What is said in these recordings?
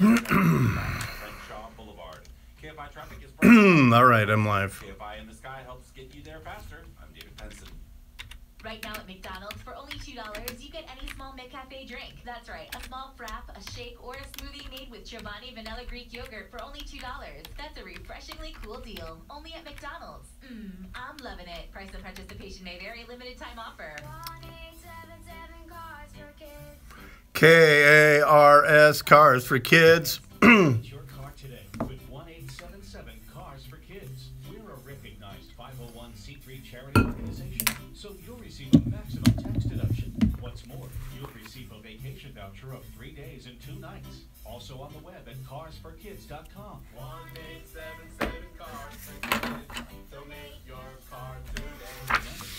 All right, I'm live. KFI in the Sky helps get you there faster. I'm David Penson. Right now at McDonald's, for only $2, you get any small McCafe drink. That's right, a small frap, a shake, or a smoothie made with Chobani Vanilla Greek Yogurt for only $2. That's a refreshingly cool deal. Only at McDonald's. I'm loving it. Price of participation may vary. Limited time offer. 1877 Cars for Kids. KARS, Cars for Kids. Get your car today with 1877 Cars for Kids. We're a recognized 501c3 charity organization, so you'll receive a maximum tax deduction. What's more, you'll receive a vacation voucher of 3 days and 2 nights. Also on the web at carsforkids.com. 1877 Cars for Kids. Donate your car today.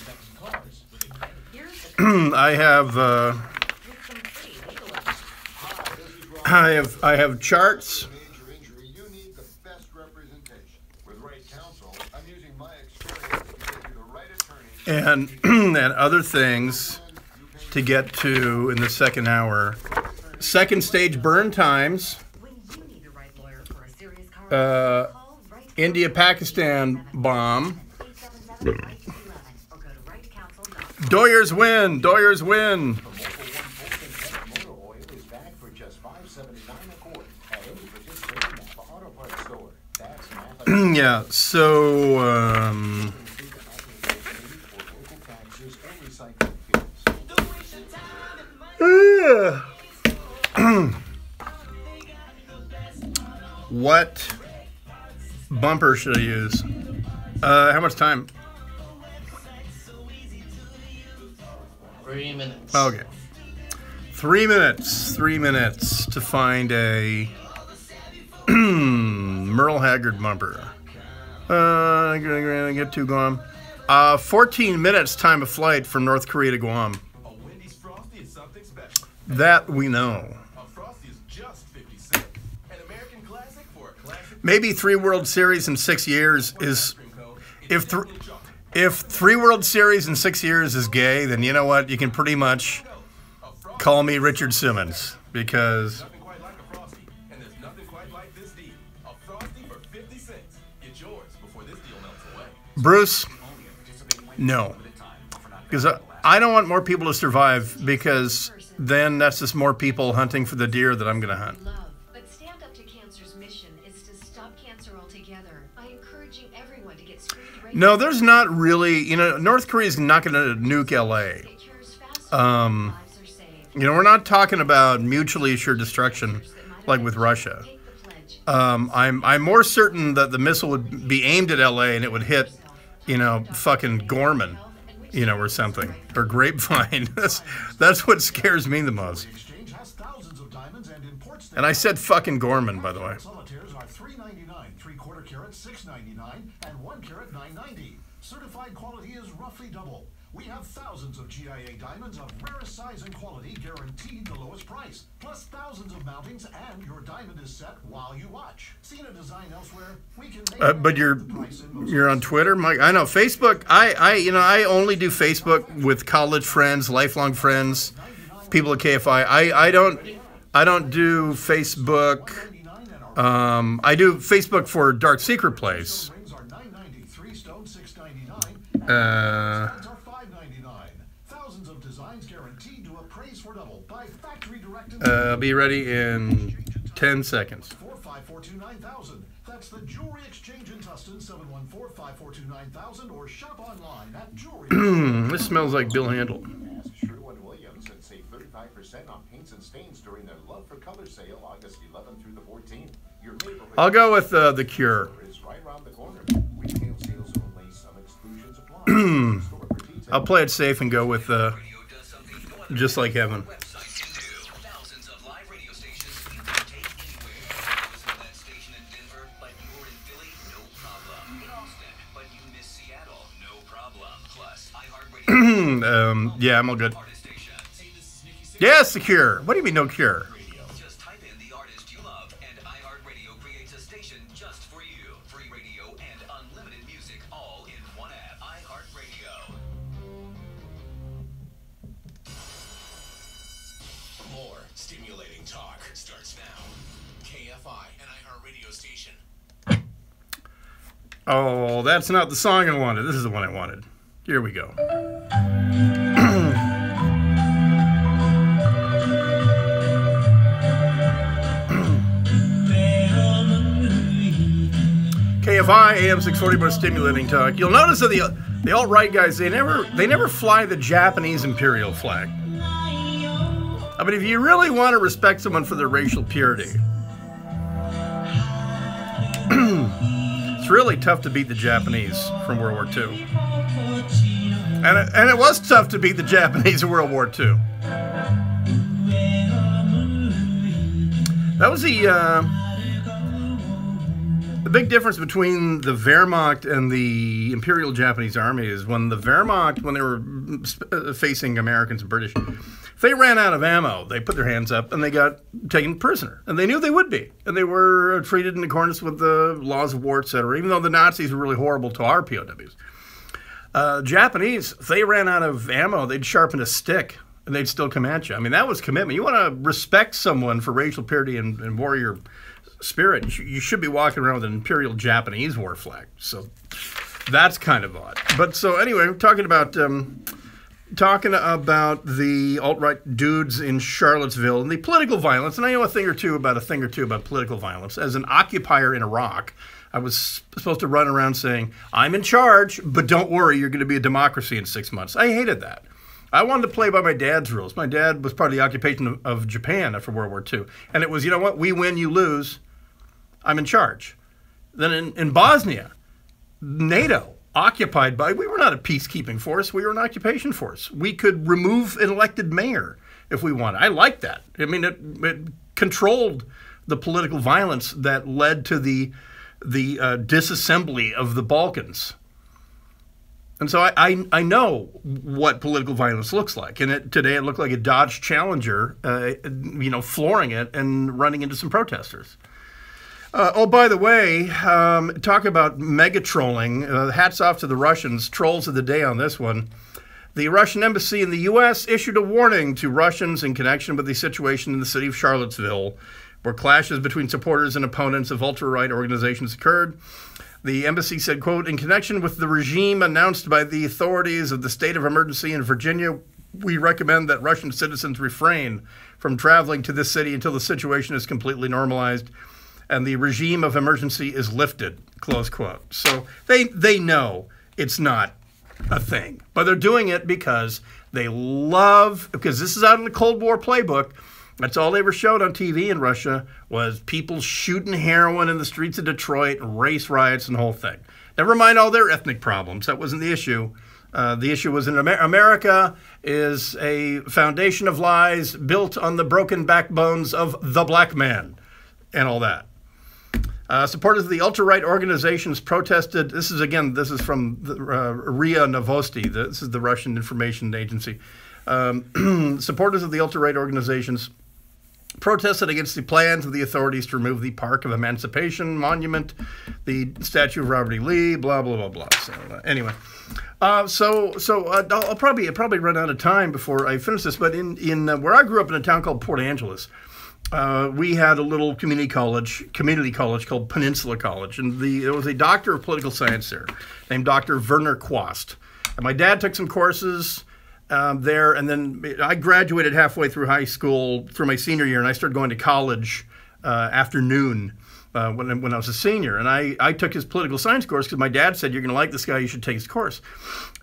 That's cars with a K. Here's the I have with some free legal advice. I have charts Major injury, you need the best representation. With right counsel, I'm using my experience to get you the right attorney. and other things to get to in the second hour. Second stage burn times. When you need the right lawyer for a serious car, call Right India-Pakistan bomb. 877-RIGHT-11 or go to rightcounsel.com. Doyers win. Doyers win. Motor oil is back for just $5.79 a quart at any participating Napa Auto Parts store. That's Napa. Yeah. So For local taxes or recycling fuels. what bumper should I use? How much time? 3 minutes. Okay. 3 minutes. 3 minutes to find a Merle Haggard bumper. Gonna get to Guam. 14 minutes time of flight from North Korea to Guam. A Wendy's Frosty is something special. That we know. A Frosty is just 50 cents. An American classic for a classic. Maybe 3 World Series in 6 years is Cream code. if 3 World Series in 6 years is gay, then you know what? You can pretty much call me Richard Simmons because Nothing quite like a Frosty, and there's nothing quite like this deal. A Frosty for 50 cents. Get yours before this deal melts away. Bruce, no, because I don't want more people to survive because then that's just more people hunting for the deer that I'm going to hunt. Love. But Stand Up to Cancer's mission is to stop cancer altogether by encouraging everyone to get screened regularly. No, there's not really, North Korea's not going to nuke LA. It cures faster than lives are saved. We're not talking about mutually assured destruction like with Russia. Take the pledge. I'm more certain that the missile would be aimed at LA and it would hit, fucking Gorman, or something, or Grapevine. That's what scares me the most. Exchange has thousands of diamonds and imports them. And I said fucking Gorman, by the way. Solitaires are $3.99, 3/4 carat $6.99, and 1 carat $9.90. Certified quality is roughly double. We have thousands of GIA diamonds of rarest size and quality, guaranteed the lowest price. Plus thousands of mountings, and your diamond is set while you watch. Seen a design elsewhere? We can make But you're on Twitter, Mike. I know Facebook. I only do Facebook with college friends, lifelong friends, people at KFI. I don't do Facebook. I do Facebook for Dark Secret Place. Rings are $9.90, 3 stones $6.99. Uh, Stones are $5.99. Thousands of designs guaranteed to appraise for double by factory direct. I'll be ready in 10 seconds. 45429,000. That's the Jewelry Exchange in Tustin, 714-542-9000, or shop online at jewelry. This smells like Bill Handel. Ask Sherwin-Williams and save 35% on paints and stains during their Love for Color sale August 11th through the 14th. Your neighborhood I'll go with The Cure. is right around the corner. Retail sales only, some exclusions apply. Store for details. I'll play it safe and go with Just Like Heaven. Thousands of live radio stations you can take anywhere. Listen to that station in Denver, but you're in Philly, no problem. In Austin, but you miss Seattle, no problem. Plus, iHeartRadio Yeah, I'm all good. artist station. Yes, The Cure. What do you mean, no cure? Just type in the artist you love, and iHeartRadio creates a station just for you. Free radio and unlimited music, all in one app. iHeartRadio. More stimulating stimulating talk starts now. KFI, an iHeartRadio station. Oh, that's not the song I wanted. This is the one I wanted. Here we go. KFI AM 640, but stimulating talk. You'll notice that the alt-right guys, they never fly the Japanese imperial flag. I mean, if you really want to respect someone for their racial purity, it's really tough to beat the Japanese from World War II. And it was tough to beat the Japanese in World War II. That was the big difference between the Wehrmacht and the Imperial Japanese Army is when the Wehrmacht, when they were facing Americans and British, if they ran out of ammo, they put their hands up and they got taken prisoner. And they knew they would be. And they were treated in accordance with the laws of war, etc., even though the Nazis were really horrible to our POWs. Japanese, if they ran out of ammo, they'd sharpen a stick and they'd still come at you. I mean, that was commitment. You want to respect someone for racial purity and warrior spirit, you should be walking around with an Imperial Japanese war flag. So that's kind of odd. But so anyway, we're talking about the alt-right dudes in Charlottesville and the political violence. And I know a thing or two about political violence. As an occupier in Iraq, I was supposed to run around saying, I'm in charge, but don't worry, you're going to be a democracy in 6 months. I hated that. I wanted to play by my dad's rules. My dad was part of the occupation of Japan after World War II. And it was, you know what, we win, you lose. I'm in charge. Then in Bosnia, NATO occupied by, we were not a peacekeeping force, we were an occupation force. We could remove an elected mayor if we wanted. I liked that. I mean, it controlled the political violence that led to the disassembly of the Balkans. And so I know what political violence looks like. And today it looked like a Dodge Challenger, flooring it and running into some protesters. Oh, by the way, talk about mega trolling. Hats off to the Russians. Trolls of the day on this one. The Russian embassy in the U.S. issued a warning to Russians in connection with the situation in the city of Charlottesville, where clashes between supporters and opponents of ultra-right organizations occurred. The embassy said, quote, in connection with the regime announced by the authorities of the state of emergency in Virginia, we recommend that Russian citizens refrain from traveling to this city until the situation is completely normalized and the regime of emergency is lifted, close quote. So they know it's not a thing, but they're doing it because they love, because this is out in the Cold War playbook. That's all they ever showed on TV in Russia was people shooting heroin in the streets of Detroit, and race riots and the whole thing. Never mind all their ethnic problems. That wasn't the issue. The issue was in America is a foundation of lies built on the broken backbones of the black man and all that. Supporters of the ultra-right organizations protested. This is from RIA Novosti. This is the Russian information agency. Supporters of the ultra-right organizations protested against the plans of the authorities to remove the Park of Emancipation monument, the statue of Robert E. Lee, blah, blah, blah, blah. So anyway, I'll probably run out of time before I finish this, but in where I grew up in a town called Port Angeles, we had a little community college called Peninsula College, and there was a doctor of political science there named Dr. Werner Quast. And my dad took some courses there, and then I graduated halfway through high school through my senior year, and I started going to college afternoon when I was a senior. And I took his political science course because my dad said, you're going to like this guy, you should take his course.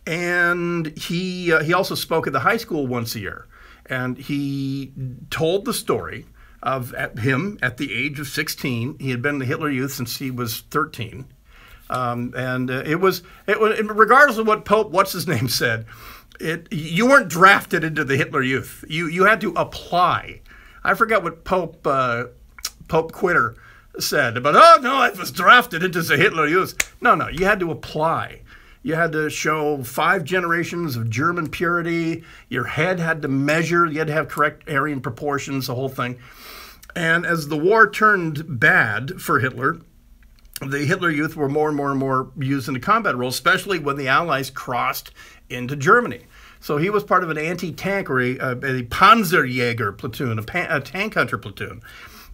And he also spoke at the high school once a year, and he told the story of him at the age of 16. He had been in the Hitler Youth since he was 13. It was regardless of what Pope what's-his-name said, you weren't drafted into the Hitler Youth. You had to apply. I forgot what Pope Quitter said, but oh no, I was drafted into the Hitler Youth. No, you had to apply. You had to show 5 generations of German purity. Your head had to measure. You had to have correct Aryan proportions, the whole thing. And as the war turned bad for Hitler, the Hitler Youth were more and more used in the combat role, especially when the Allies crossed into Germany. So he was part of an anti-tank or a Panzerjäger platoon, a tank hunter platoon.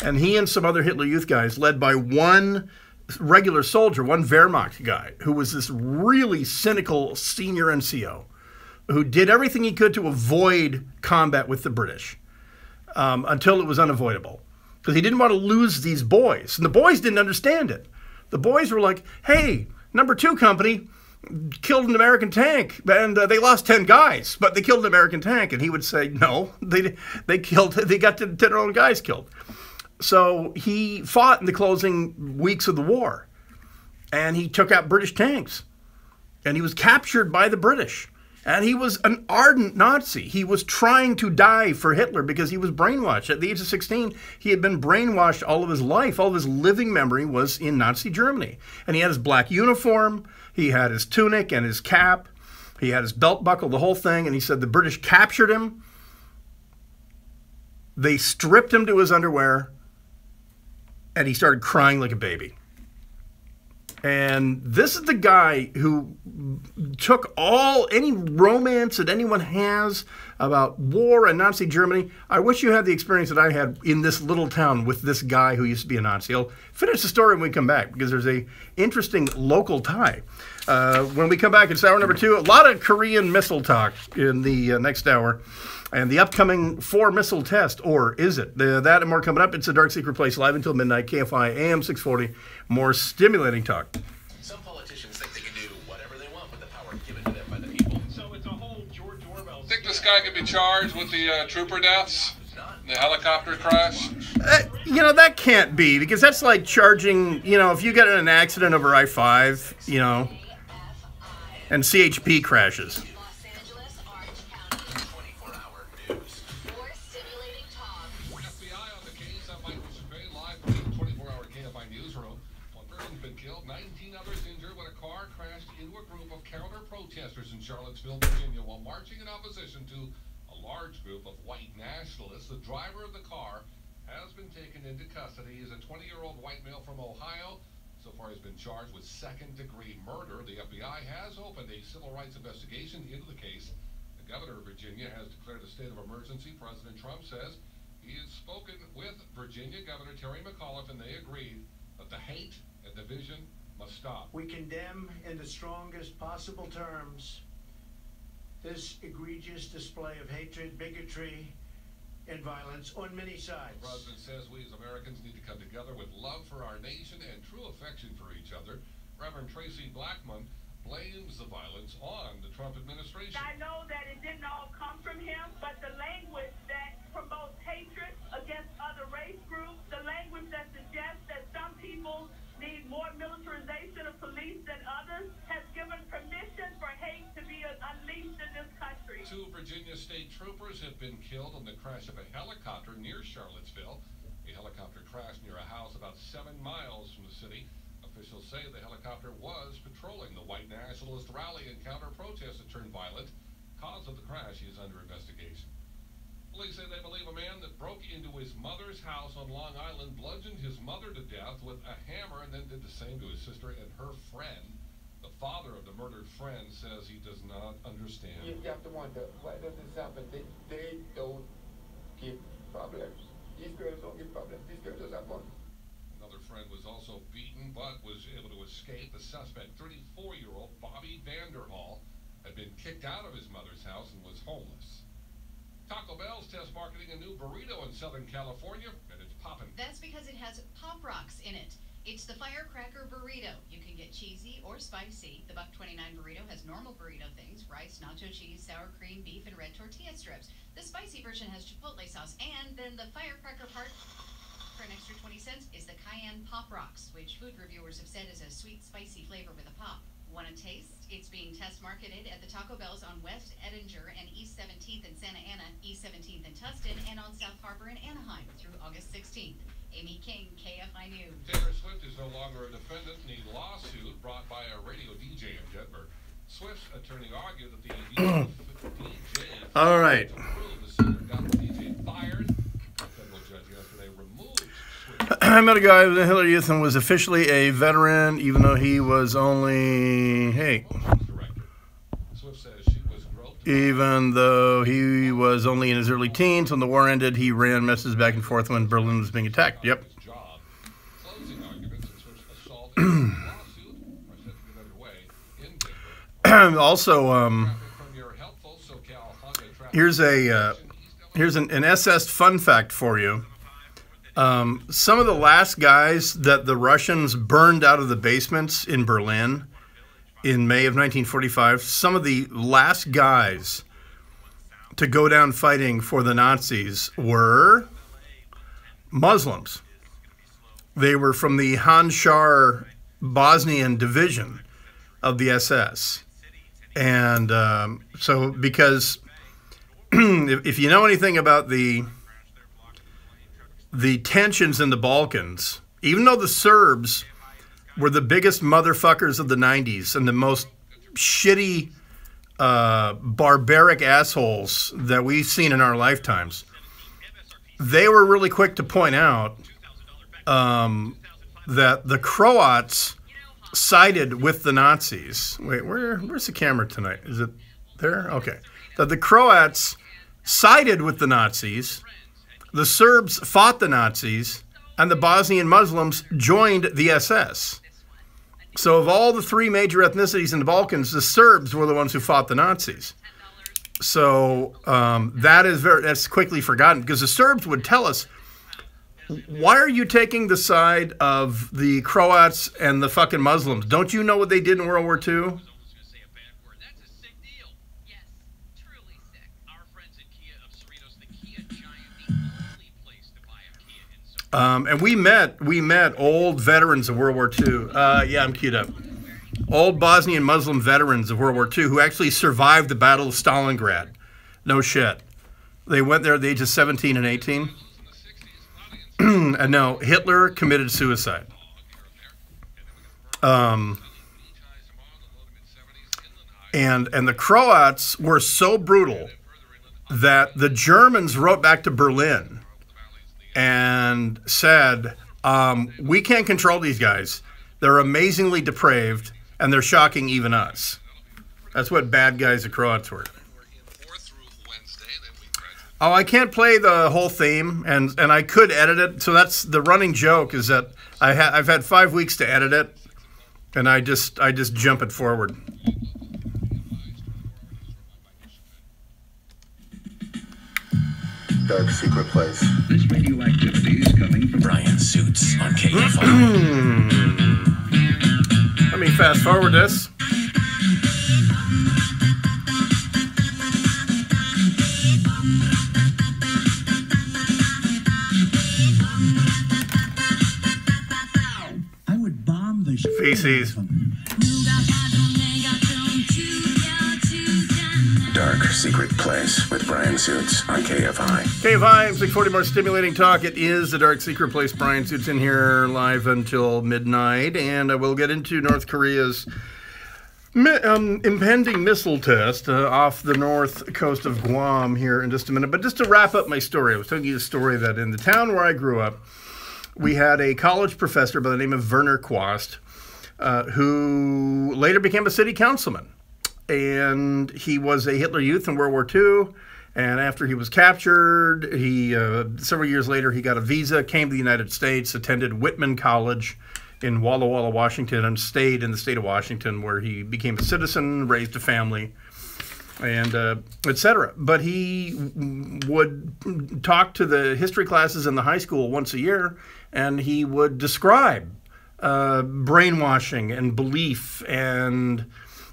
And he and some other Hitler Youth guys, led by one regular soldier, one Wehrmacht guy, who was this really cynical senior NCO, who did everything he could to avoid combat with the British until it was unavoidable. Because he didn't want to lose these boys. And the boys didn't understand it. The boys were like, hey, number 2 company killed an American tank, and they lost 10 guys, but they killed an American tank. And he would say, no, they got 10 their own guys killed. So he fought in the closing weeks of the war, and he took out British tanks, and he was captured by the British. And he was an ardent Nazi. He was trying to die for Hitler because he was brainwashed. At the age of 16, he had been brainwashed all of his life. All of his living memory was in Nazi Germany. And he had his black uniform, he had his tunic and his cap, he had his belt buckle, the whole thing. And he said the British captured him. They stripped him to his underwear, and he started crying like a baby. And this is the guy who took any romance that anyone has about war and Nazi Germany. I wish you had the experience that I had in this little town with this guy who used to be a Nazi. I'll finish the story when we come back, because there's a interesting local tie. When we come back, it's hour number 2. A lot of Korean missile talk in the next hour. And the upcoming 4 missile test, or is it? That and more coming up. It's a Dark Secret Place, live until midnight, KFI AM 640. More stimulating talk. Some politicians think they can do whatever they want with the power given to them by the people. So it's a whole George Orwell. Think this guy could be charged with the trooper deaths? The helicopter crash? That can't be, because that's like charging, if you get in an accident over I-5, and CHP crashes. Protesters in Charlottesville, Virginia, while marching in opposition to a large group of white nationalists. The driver of the car has been taken into custody. He's a 20-year-old white male from Ohio. So far, he's been charged with second-degree murder. The FBI has opened a civil rights investigation into the case. The governor of Virginia has declared a state of emergency. President Trump says he has spoken with Virginia Governor Terry McAuliffe, and they agreed that the hate and division must stop. We condemn in the strongest possible terms this egregious display of hatred, bigotry, and violence on many sides. The president says we as Americans need to come together with love for our nation and true affection for each other. Reverend Tracy Blackman blames the violence on the Trump administration. I know that it didn't all come from him, but the language that promotes hatred against other race groups, the language that suggests that some people need more militarization of police than others, has given permission for hate to be unleashed in this country. 2 Virginia state troopers have been killed in the crash of a helicopter near Charlottesville. A helicopter crashed near a house about 7 miles from the city. Officials say the helicopter was patrolling the white nationalist rally and counter-protest that turned violent. Cause of the crash is under investigation. Police say they believe a man that broke into his mother's house on Long Island bludgeoned his mother to death with a hammer and then did the same to his sister and her friend. The father of the murdered friend says he does not understand. You have to wonder, why does this happen? They don't give problems. These girls don't give problems. These girls just have fun. Another friend was also beaten but was able to escape. The suspect, 34-year-old Bobby Vanderhall, had been kicked out of his mother's house and was homeless. Taco Bell's test marketing a new burrito in Southern California, and it's popping. That's because it has Pop Rocks in it. It's the Firecracker Burrito. You can get cheesy or spicy. The $1.29 burrito has normal burrito things: rice, nacho cheese, sour cream, beef, and red tortilla strips. The spicy version has chipotle sauce, and then the Firecracker part, for an extra 20 cents, is the Cayenne Pop Rocks, which food reviewers have said is a sweet, spicy flavor with a pop. Want a taste? It's being test marketed at the Taco Bells on West Edinger and East 17th in Santa Ana, East 17th in Tustin, and on South Harbor in Anaheim through August 16th. Amy King, KFI News. Taylor Swift is no longer a defendant in the lawsuit brought by a radio DJ in Denver. Swift's attorney argued that the DJ all right. the singer got the DJ fired. A federal judge yesterday removed Swift. I met a guy with a Hitler Youth and was officially a veteran, even though he was only, Swift says she was groped Even though he was only in his early teens when the war ended, he ran messages back and forth when Berlin was being attacked. Yep. Also, here's an SS fun fact for you. Some of the last guys that the Russians burned out of the basements in Berlin in May of 1945, some of the last guys to go down fighting for the Nazis were Muslims. They were from the Handschar Bosnian division of the SS. And so because if you know anything about the tensions in the Balkans, even though the Serbs were the biggest motherfuckers of the 90s and the most shitty, barbaric assholes that we've seen in our lifetimes, they were really quick to point out that the Croats sided with the Nazis. Wait, where's the camera tonight? Is it there? Okay. That the Croats sided with the Nazis, the Serbs fought the Nazis, and the Bosnian Muslims joined the SS. So of all the three major ethnicities in the Balkans, the Serbs were the ones who fought the Nazis. So that's quickly forgotten, because the Serbs would tell us, why are you taking the side of the Croats and the fucking Muslims? Don't you know what they did in World War II? And we met old veterans of World War II. Yeah, I'm queued up. Old Bosnian Muslim veterans of World War II who actually survived the Battle of Stalingrad. No shit. They went there at the age of 17 and 18. And no, Hitler committed suicide. And the Croats were so brutal that the Germans wrote back to Berlin and said, we can't control these guys. They're amazingly depraved, and they're shocking even us. That's what bad guys the Croats were. Oh, I can't play the whole theme, and I could edit it. So that's the running joke, is that I've had 5 weeks to edit it, and I just jump it forward. Dark secret place. This radioactivity is coming from Brian Suits on KFI. Let me fast forward this. I would bomb the feces. Dark Secret Place with Brian Suits on KFI. KFI, 640 more stimulating talk. It is the Dark Secret Place. Brian Suits in here live until midnight, and I will get into North Korea's impending missile test off the north coast of Guam here in just a minute. But just to wrap up my story, I was telling you a story that in the town where I grew up, we had a college professor by the name of Werner Quast, who later became a city councilman. And he was a Hitler Youth in World War II. And after he was captured, he several years later, he got a visa, came to the United States, attended Whitman College in Walla Walla, Washington, and stayed in the state of Washington, where he became a citizen, raised a family, and etc. But he would talk to the history classes in the high school once a year, and he would describe brainwashing and belief and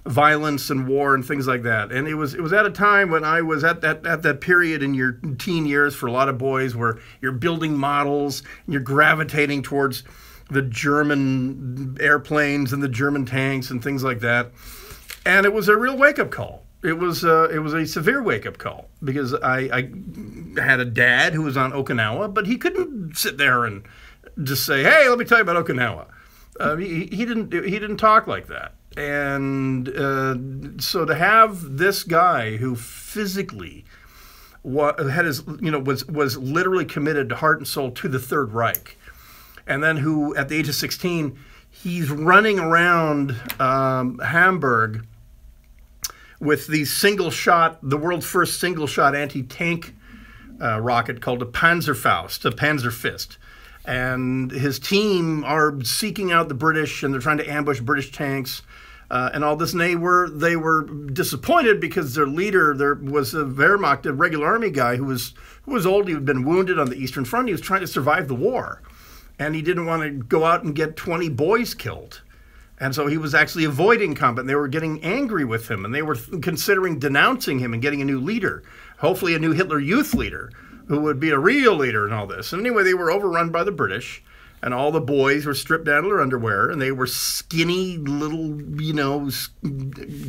violence and war and things like that. And it was at a time when I was at that period in your teen years for a lot of boys, where you're building models and you're gravitating towards the German airplanes and the German tanks and things like that. And it was a real wake-up call. It was a severe wake-up call, because I had a dad who was on Okinawa, but he couldn't sit there and just say, "Hey, let me tell you about Okinawa." He didn't talk like that. And so to have this guy who physically was literally committed to heart and soul to the Third Reich, and then who at the age of 16 he's running around Hamburg with the the world's first single-shot anti-tank rocket called a Panzerfaust, a Panzer Fist. And his team are seeking out the British, and they're trying to ambush British tanks and all this. And they were disappointed because their leader, there was a Wehrmacht, a regular army guy who was old. He had been wounded on the Eastern Front. He was trying to survive the war, and he didn't want to go out and get 20 boys killed. And so he was actually avoiding combat. And they were getting angry with him, and they were considering denouncing him and getting a new leader, hopefully a new Hitler Youth leader, who would be a real leader in all this. And anyway, they were overrun by the British, and all the boys were stripped down to their underwear, and they were skinny little,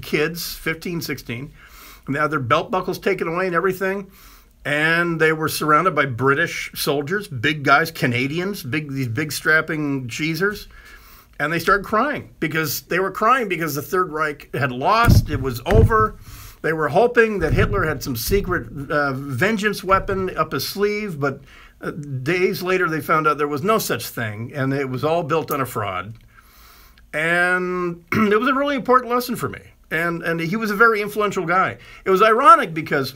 kids, 15, 16. And they had their belt buckles taken away and everything. And they were surrounded by British soldiers, big guys, Canadians, these big strapping cheesers. And they started crying because the Third Reich had lost. It was over. They were hoping that Hitler had some secret vengeance weapon up his sleeve, but days later they found out there was no such thing, and it was all built on a fraud. And it was a really important lesson for me. And he was a very influential guy. It was ironic because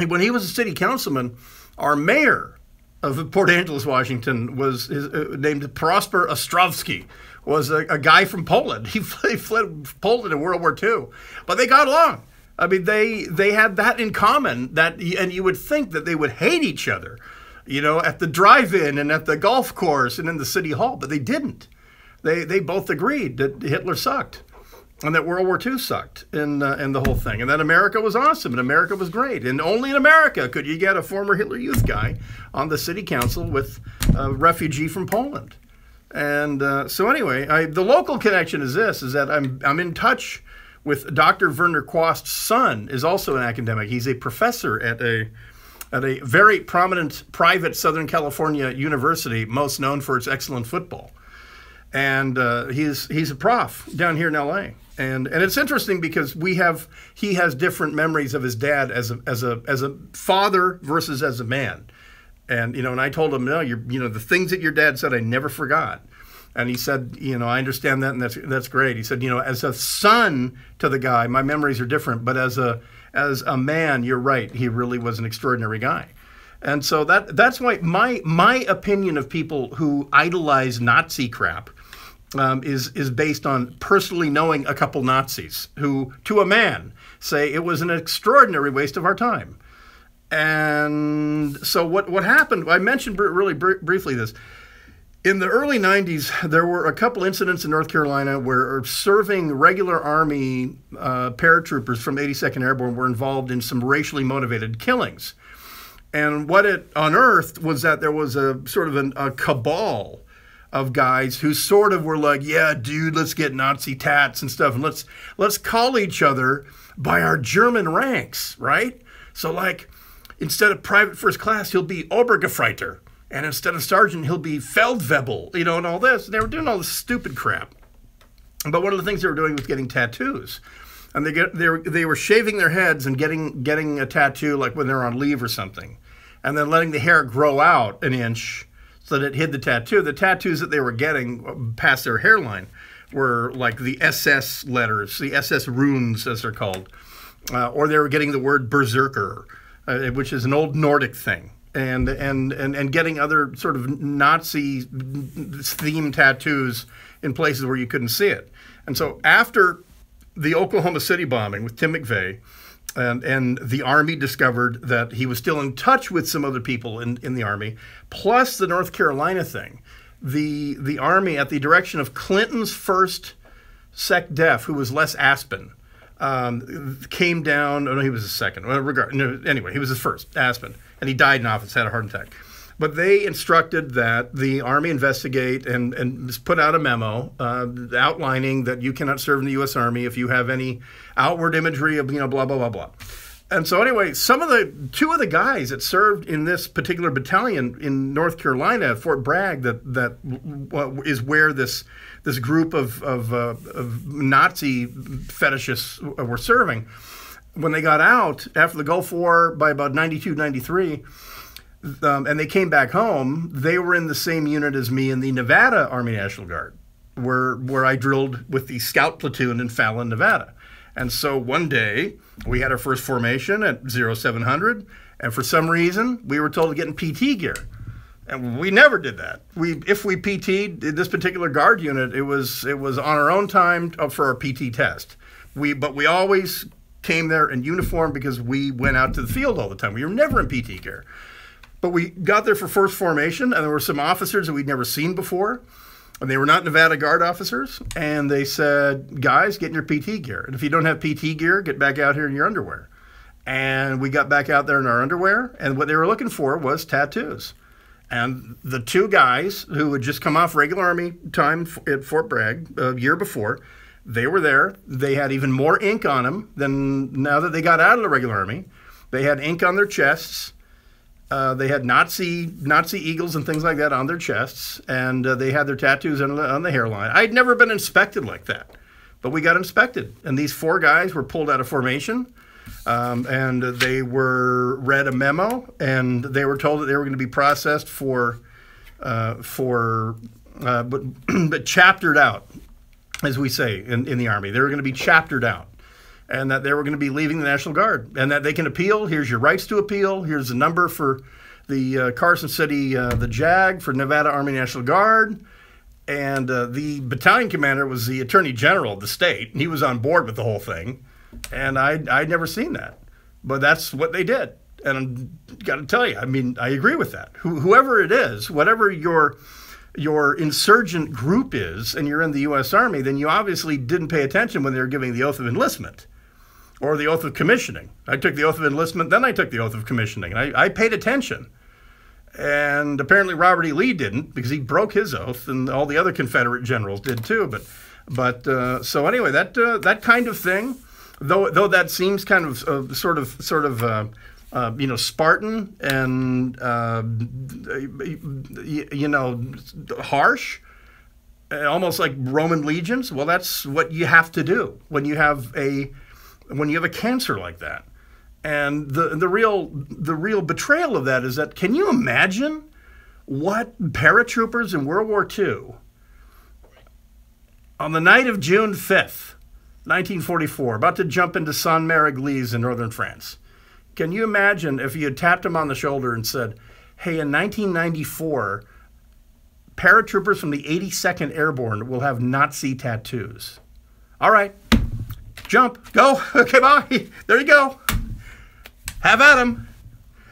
when he was a city councilman, our mayor of Port Angeles, Washington, was named Prosper Ostrovsky, was a guy from Poland. He fled Poland in World War II, but they got along. I mean, they had that in common, and you would think that they would hate each other, at the drive-in and at the golf course and in the city hall, but they didn't. They both agreed that Hitler sucked and that World War II sucked and the whole thing, and that America was awesome and America was great. And only in America could you get a former Hitler Youth guy on the city council with a refugee from Poland. And so anyway, the local connection is that I'm in touch with Dr. Werner Quast's son, is also an academic. He's a professor at a very prominent private Southern California university, most known for its excellent football. And he's a prof down here in LA. And it's interesting because he has different memories of his dad as a father versus as a man. And and I told him, no, the things that your dad said I never forgot. And he said, I understand that, and that's great. He said, as a son to the guy, my memories are different, but as a man, you're right. He really was an extraordinary guy. And so that's why my opinion of people who idolize Nazi crap is based on personally knowing a couple Nazis who, to a man, say it was an extraordinary waste of our time. And so what happened, I mentioned really briefly this. In the early 90s, there were a couple incidents in North Carolina where serving regular Army paratroopers from 82nd Airborne were involved in some racially motivated killings. And what it unearthed was that there was a sort of a cabal of guys who sort of were like, yeah, dude, let's get Nazi tats and stuff, and let's call each other by our German ranks, right? So like, instead of private first class, he'll be Obergefreiter. And instead of sergeant, he'll be Feldwebel, and all this. And they were doing all this stupid crap. But one of the things they were doing was getting tattoos. And they were shaving their heads and getting a tattoo like when they're on leave or something. And then letting the hair grow out an inch so that it hid the tattoo. The tattoos that they were getting past their hairline were like the SS letters, the SS runes as they're called. Or they were getting the word berserker, which is an old Nordic thing. And getting other sort of Nazi-themed tattoos in places where you couldn't see it. And so after the Oklahoma City bombing with Tim McVeigh, and the Army discovered that he was still in touch with some other people in the Army, plus the North Carolina thing, the Army, at the direction of Clinton's first Sec Def, who was Les Aspin, came down. Oh, no, he was his second. Anyway, he was his first, Aspin. And he died in office, had a heart attack. But they instructed that the Army investigate and put out a memo outlining that you cannot serve in the U.S. Army if you have any outward imagery of, blah, blah, blah, blah. And so anyway, two of the guys that served in this particular battalion in North Carolina, Fort Bragg, that is where this group of Nazi fetishists were serving, when they got out after the Gulf War by about 92, 93, and they came back home, they were in the same unit as me in the Nevada Army National Guard, where I drilled with the Scout Platoon in Fallon, Nevada. And so one day we had our first formation at 0700, and for some reason we were told to get in PT gear. And we never did that. If we PT'd this particular guard unit, it was on our own time for our PT test. But we always came there in uniform because we went out to the field all the time. We were never in PT gear. But we got there for first formation, and there were some officers that we'd never seen before, and they were not Nevada Guard officers, and they said, guys, get in your PT gear. And if you don't have PT gear, get back out here in your underwear. And we got back out there in our underwear, and what they were looking for was tattoos. And the two guys who had just come off regular Army time at Fort Bragg a year before, they were there. They had even more ink on them than now that they got out of the regular Army. They had ink on their chests. They had Nazi eagles and things like that on their chests, and they had their tattoos on the hairline. I'd never been inspected like that, but we got inspected. And these four guys were pulled out of formation. And they were read a memo, and they were told that they were going to be processed but chaptered out, as we say in the Army. They were going to be chaptered out, and that they were going to be leaving the National Guard, and that they can appeal. Here's your rights to appeal. Here's the number for the Carson City, the JAG for Nevada Army National Guard. And the battalion commander was the Attorney General of the state, and he was on board with the whole thing. And I'd never seen that, but that's what they did. And I've got to tell you, I mean, I agree with that. Whoever it is, whatever your insurgent group is, and you're in the U.S. Army, then you obviously didn't pay attention when they were giving the oath of enlistment or the oath of commissioning. I took the oath of enlistment, then I took the oath of commissioning. And I paid attention. And apparently Robert E. Lee didn't, because he broke his oath, and all the other Confederate generals did too. But so anyway, that kind of thing. Though that seems kind of sort of Spartan and harsh, almost like Roman legions. Well, that's what you have to do when you have a cancer like that. And the real betrayal of that is that, can you imagine what paratroopers in World War II on the night of June 5th, 1944, about to jump into Saint-Mère-Église in northern France. Can you imagine if you had tapped him on the shoulder and said, hey, in 1994, paratroopers from the 82nd Airborne will have Nazi tattoos. All right, jump, go, okay, bye. There you go. Have at him.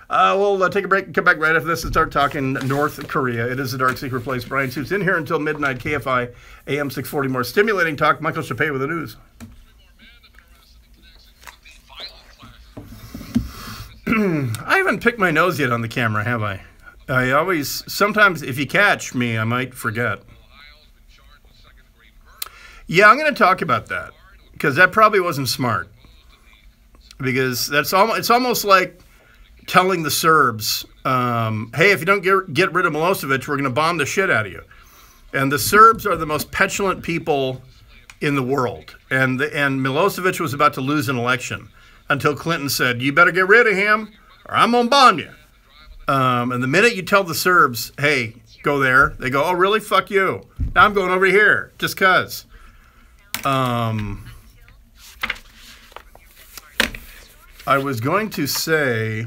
We'll take a break and come back right after this and start talking North Korea. It is the Dark Secret Place. Brian Suits in here until midnight. KFI AM 640. More stimulating talk. Michael Chappé with the news. I haven't picked my nose yet on the camera, have I? Sometimes if you catch me, I might forget. Yeah, I'm going to talk about that, because that probably wasn't smart. Because it's almost like telling the Serbs, hey, if you don't get rid of Milosevic, we're going to bomb the shit out of you. And the Serbs are the most petulant people in the world. And Milosevic was about to lose an election until Clinton said, you better get rid of him or I'm going to bomb you. And the minute you tell the Serbs, hey, go there, they go, oh, really? Fuck you. Now I'm going over here just because. I was going to say,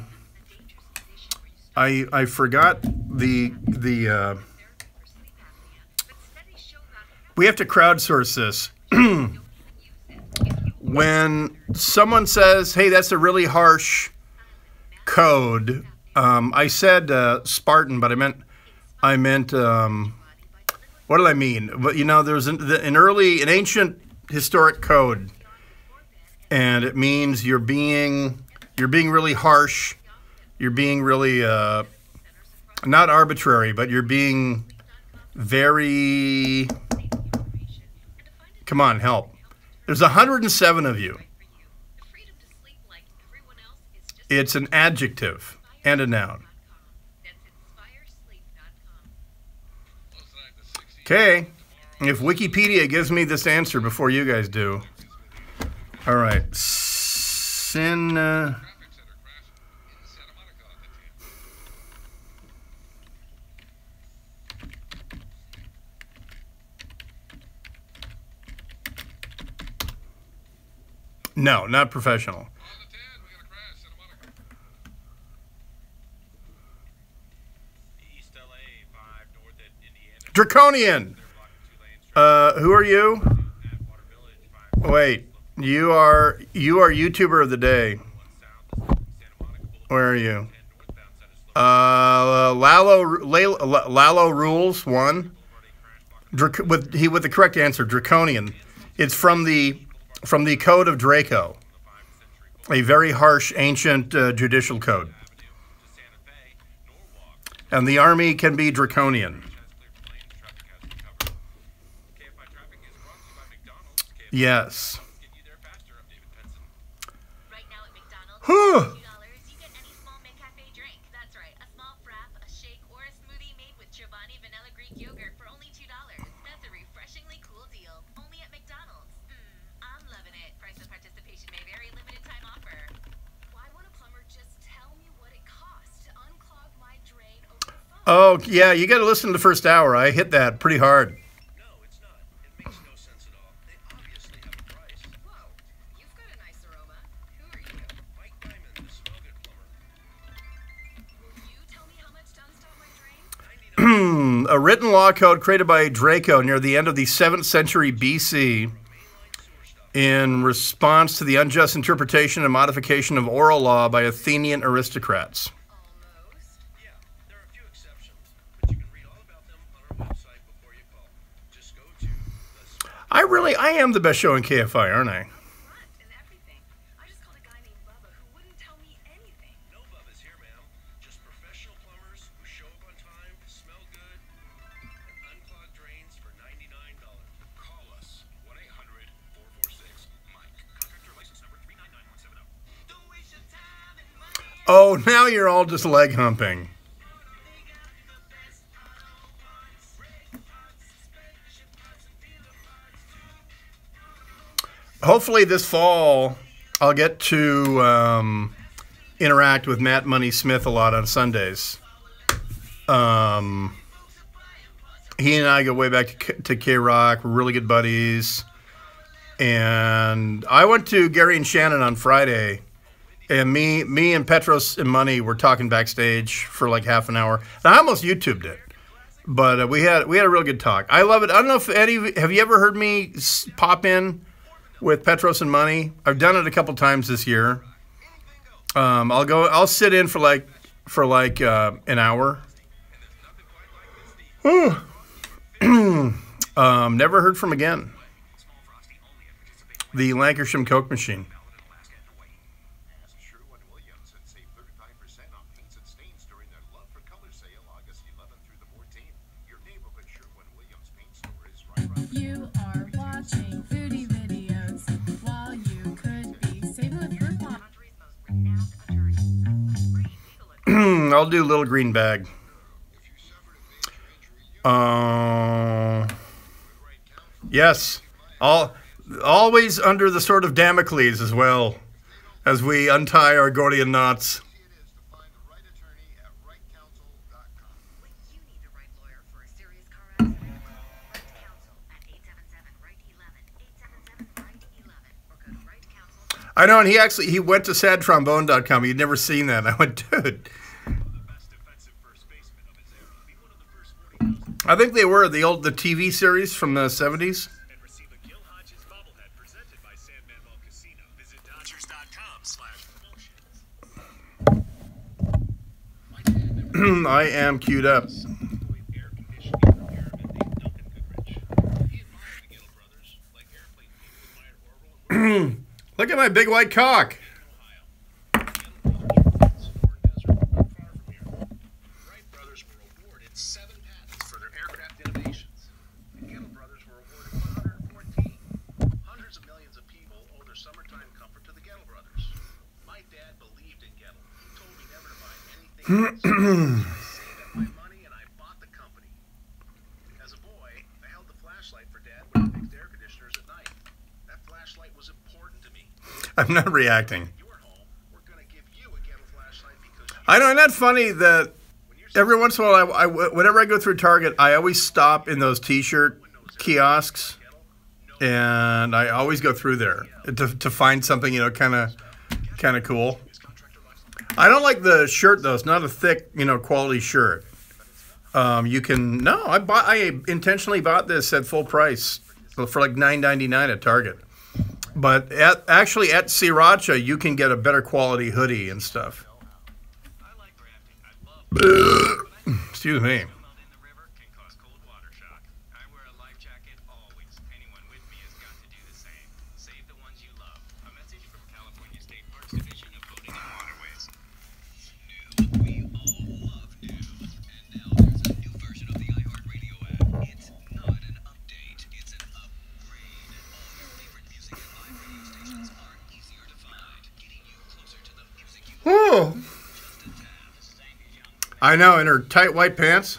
I forgot the we have to crowdsource this. When someone says, hey, that's a really harsh code, I said Spartan, but I meant what did I mean? But there's an ancient historic code, and it means you're being really harsh. You're being really not arbitrary, but you're being very. Come on, help. There's 107 of you. It's an adjective and a noun. Okay. If Wikipedia gives me this answer before you guys do. All right. No, not professional. Draconian. Who are you? Wait, you are YouTuber of the day. Where are you? Lalo Rules 1. With the correct answer, Draconian. It's from the Code of Draco, a very harsh ancient judicial code. And the army can be draconian. Yes. Whew. Oh, yeah, you got to listen to the first hour. I hit that pretty hard. A written law code created by Draco near the end of the 7th century BC in response to the unjust interpretation and modification of oral law by Athenian aristocrats. I am the best show in KFI, aren't I? Oh, now you're all just leg humping. Hopefully this fall I'll get to interact with Matt Money Smith a lot on Sundays. He and I go way back to K-Rock. We're really good buddies. And I went to Gary and Shannon on Friday. And me and Petros and Money were talking backstage for like half an hour. And I almost YouTubed it, but we had a real good talk. I love it. I don't know if have you ever heard me pop in with Petros and Money? I've done it a couple times this year. I'll sit in for like an hour. Never heard from again. The Lancashire Coke machine. You are watching foodie videos while you could be saving with Groupon. I'll do Little Green Bag. Yes. Always under the sword of Damocles as well as we untie our Gordian knots. I know, and he went to sadtrombone.com. He'd never seen that. I went, dude. I think they were the TV series from the 70s. I am queued up. Look at my big white cock. I'm not reacting. I know, isn't that funny that every once in a while, whenever I go through Target, I always stop in those T-shirt kiosks and I always go through there to find something, you know, kind of cool. I don't like the shirt though. It's not a thick, you know, quality shirt. I intentionally bought this at full price for like $9.99 at Target. But actually at Sriracha, you can get a better quality hoodie and stuff. Excuse me. Oh, I know, in her tight white pants.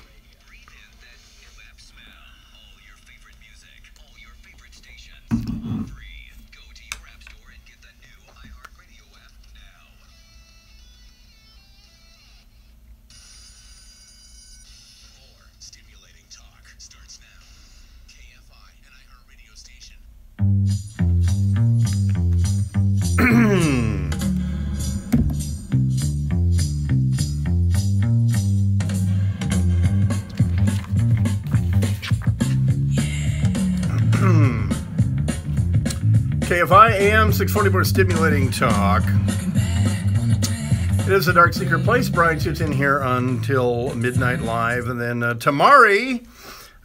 KFI AM 640 more stimulating talk. It is a dark secret place. Brian Suits in here until midnight live, and then tomorrow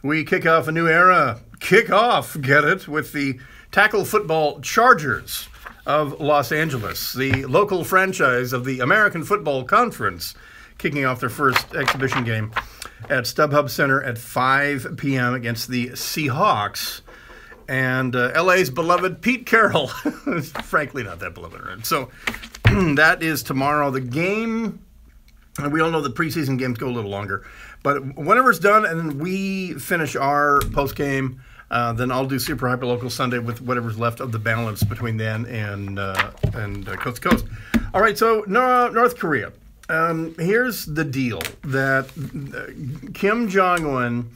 we kick off a new era. Kick off, get it, with the Tackle Football Chargers of Los Angeles, the local franchise of the American Football Conference, kicking off their first exhibition game at StubHub Center at 5 p.m. against the Seahawks. And LA's beloved Pete Carroll. Frankly, not that beloved. Right? So that is tomorrow. The game, and we all know the preseason games go a little longer. But whenever it's done and we finish our post-game, then I'll do Super Hyperlocal Sunday with whatever's left of the balance between then and Coast to Coast. All right, so North Korea. Here's the deal that Kim Jong-un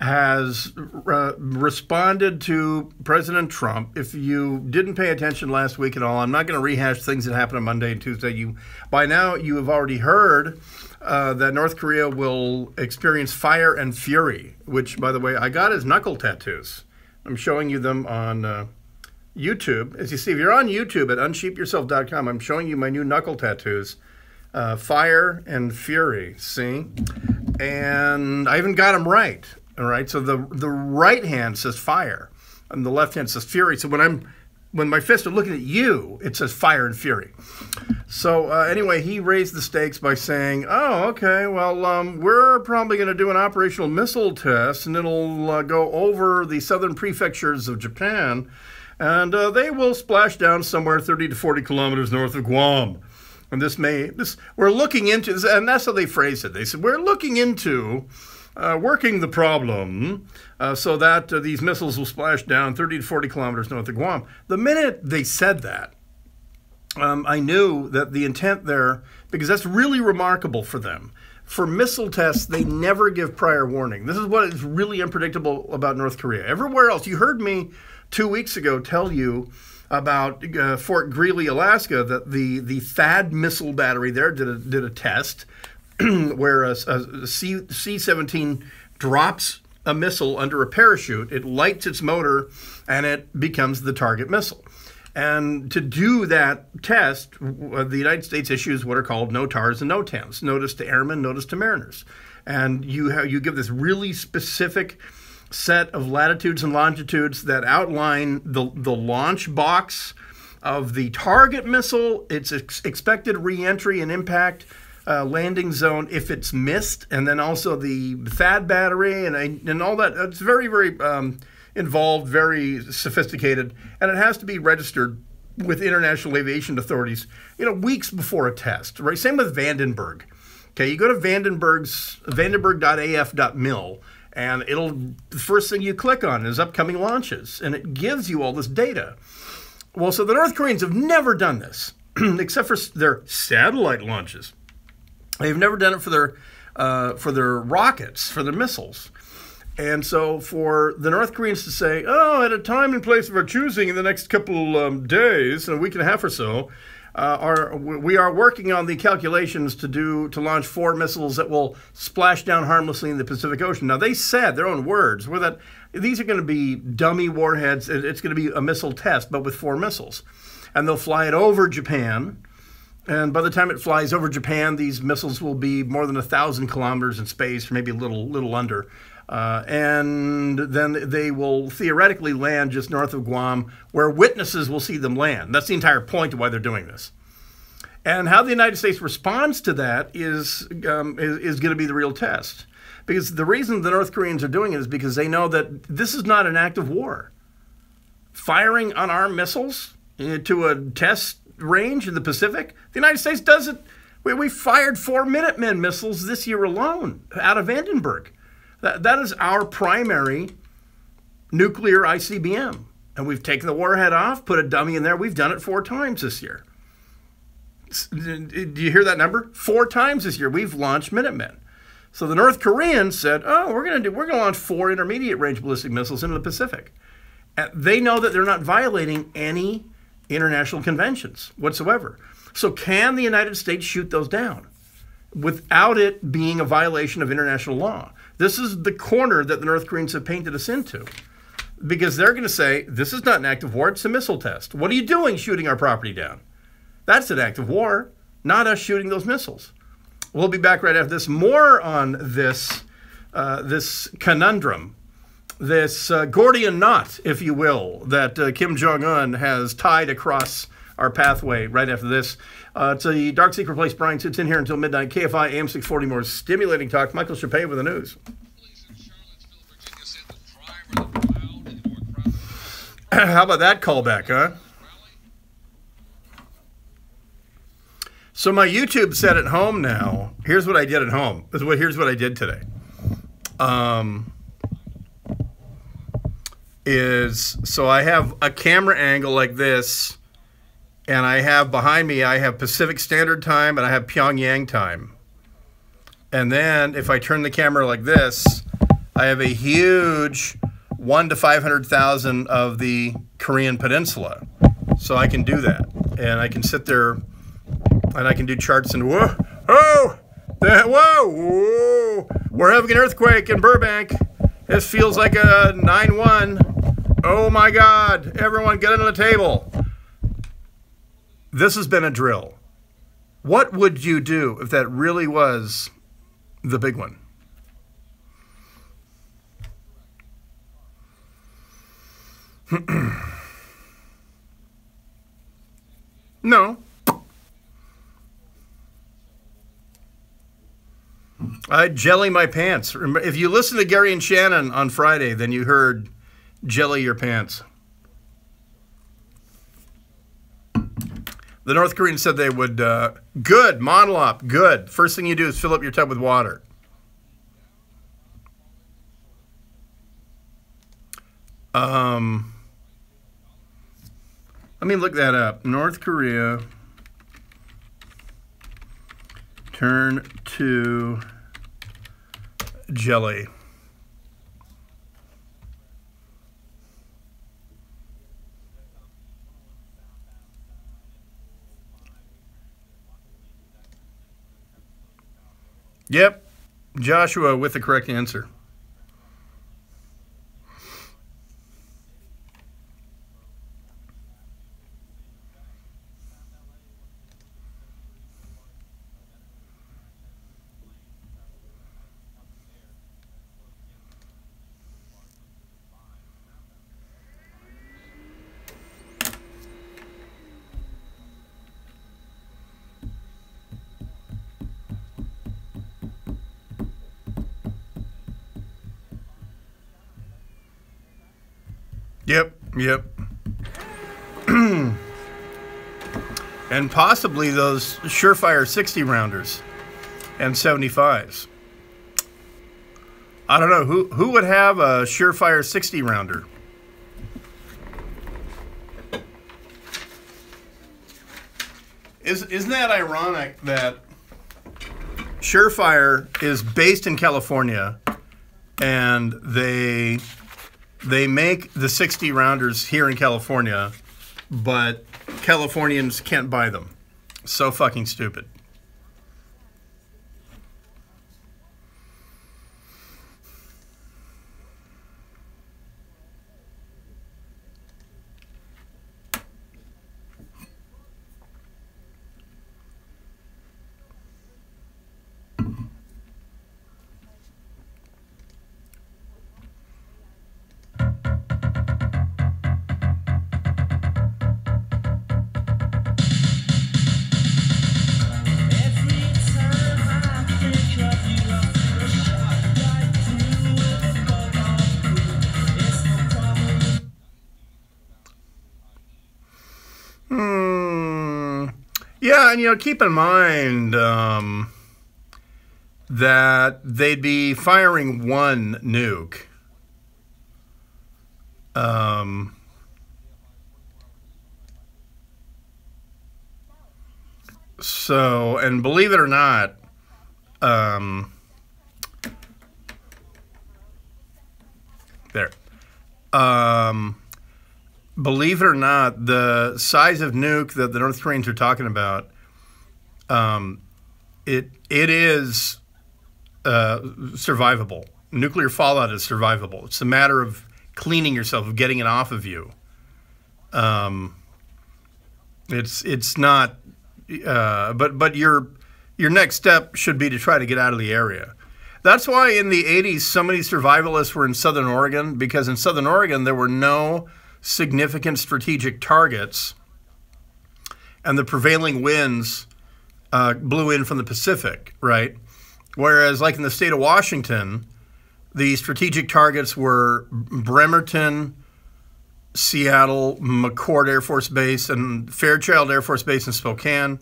has responded to President Trump. If you didn't pay attention last week at all, I'm not going to rehash things that happened on Monday and Tuesday. By now, you have already heard that North Korea will experience fire and fury, which, by the way, I got as knuckle tattoos. I'm showing you them on YouTube. As you see, if you're on YouTube at unsheepyourself.com, I'm showing you my new knuckle tattoos. Fire and fury, see? And I even got them right. All right, so the right hand says fire, and the left hand says fury. So when my fists are looking at you, it says fire and fury. So anyway, he raised the stakes by saying, "Oh, okay, well, we're probably going to do an operational missile test, and it'll go over the southern prefectures of Japan, and they will splash down somewhere 30 to 40 kilometers north of Guam." And we're looking into this, and that's how they phrased it. They said, "We're looking into working the problem so that these missiles will splash down 30 to 40 kilometers north of Guam." The minute they said that, I knew that the intent there, because that's really remarkable for them. For missile tests, they never give prior warning. This is what is really unpredictable about North Korea. Everywhere else, you heard me 2 weeks ago tell you about Fort Greely, Alaska, that the THAAD missile battery there did a test where a C-17 drops a missile under a parachute, it lights its motor, and it becomes the target missile. And to do that test, the United States issues what are called NOTARs and NOTAMs, notice to airmen, notice to mariners. And you give this really specific set of latitudes and longitudes that outline the launch box of the target missile, its expected reentry and impact, landing zone if it's missed, and then also the THAAD battery and all that. It's very, very involved, very sophisticated, and it has to be registered with international aviation authorities, weeks before a test, right? Same with Vandenberg. Okay, you go to vandenberg.af.mil, and the first thing you click on is upcoming launches, and it gives you all this data. Well, so the North Koreans have never done this, except for their satellite launches. They've never done it for their rockets, for their missiles. And so for the North Koreans to say, oh, at a time and place of our choosing in the next couple days, a week and a half or so, we are working on the calculations to launch 4 missiles that will splash down harmlessly in the Pacific Ocean. Now, they said, their own words, were that these are going to be dummy warheads. It's going to be a missile test, but with 4 missiles. And they'll fly it over Japan. And by the time it flies over Japan, these missiles will be more than 1,000 kilometers in space, maybe a little under. And then they will theoretically land just north of Guam, where witnesses will see them land. That's the entire point of why they're doing this. And how the United States responds to that is going to be the real test. Because the reason the North Koreans are doing it is because they know that this is not an act of war. Firing unarmed missiles to a test range in the Pacific, the United States does it. We fired 4 Minutemen missiles this year alone out of Vandenberg. That is our primary nuclear ICBM. And we've taken the warhead off, put a dummy in there. We've done it 4 times this year. Do you hear that number? 4 times this year we've launched Minutemen. So the North Koreans said, oh, we're going to launch 4 intermediate range ballistic missiles into the Pacific. And they know that they're not violating any international conventions whatsoever. So can the United States shoot those down without it being a violation of international law? This is the corner that the North Koreans have painted us into, because they're going to say, this is not an act of war, it's a missile test. What are you doing shooting our property down? That's an act of war, not us shooting those missiles. We'll be back right after this. More on this, this conundrum, this Gordian knot, if you will, that Kim Jong-un has tied across our pathway right after this. It's the Dark Secret Place. Brian sits in here until midnight. KFI AM 640, more stimulating talk. Michael Chappé with the news. How about that callback, huh? So my YouTube set at home now, here's what I did at home. Here's what I did today. So I have a camera angle like this, and I have behind me, I have Pacific Standard Time and I have Pyongyang time. And then if I turn the camera like this, I have a huge 1 to 500,000 of the Korean Peninsula. So I can do that. And I can sit there and I can do charts and whoa, oh, whoa, we're having an earthquake in Burbank. This feels like a 9-1. Oh my God, everyone get under the table. This has been a drill. What would you do if that really was the big one? No. I'd jelly my pants. If you listen to Gary and Shannon on Friday, then you heard jelly your pants. The North Koreans said they would, good, Monlop, good. First thing you do is fill up your tub with water. Let me look that up. North Korea, turn to jelly. Yep, Joshua with the correct answer. Yep. And possibly those Surefire 60 rounders and 75s. I don't know who would have a Surefire 60 rounder. Isn't that ironic that Surefire is based in California and they make the 60 rounders here in California, but Californians can't buy them. So fucking stupid. Yeah, and keep in mind that they'd be firing one nuke. So, and believe it or not, believe it or not, the size of nuke that the North Koreans are talking about, it is survivable. Nuclear fallout is survivable. It's a matter of cleaning yourself, of getting it off of you. It's not, but your next step should be to try to get out of the area. That's why in the 80s, so many survivalists were in Southern Oregon, because in Southern Oregon, there were no significant strategic targets, and the prevailing winds blew in from the Pacific, right? Whereas, like in the state of Washington, the strategic targets were Bremerton, Seattle, McChord Air Force Base, and Fairchild Air Force Base in Spokane,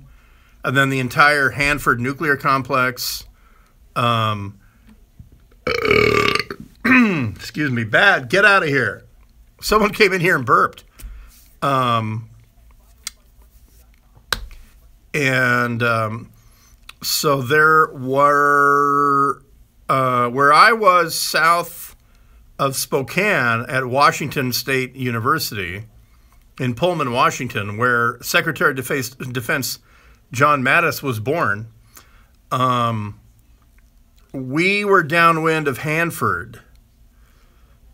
and then the entire Hanford nuclear complex. Excuse me, bad. Get out of here. Someone came in here and burped. So there were, where I was south of Spokane at Washington State University in Pullman, Washington, where Secretary of Defense John Mattis was born, we were downwind of Hanford.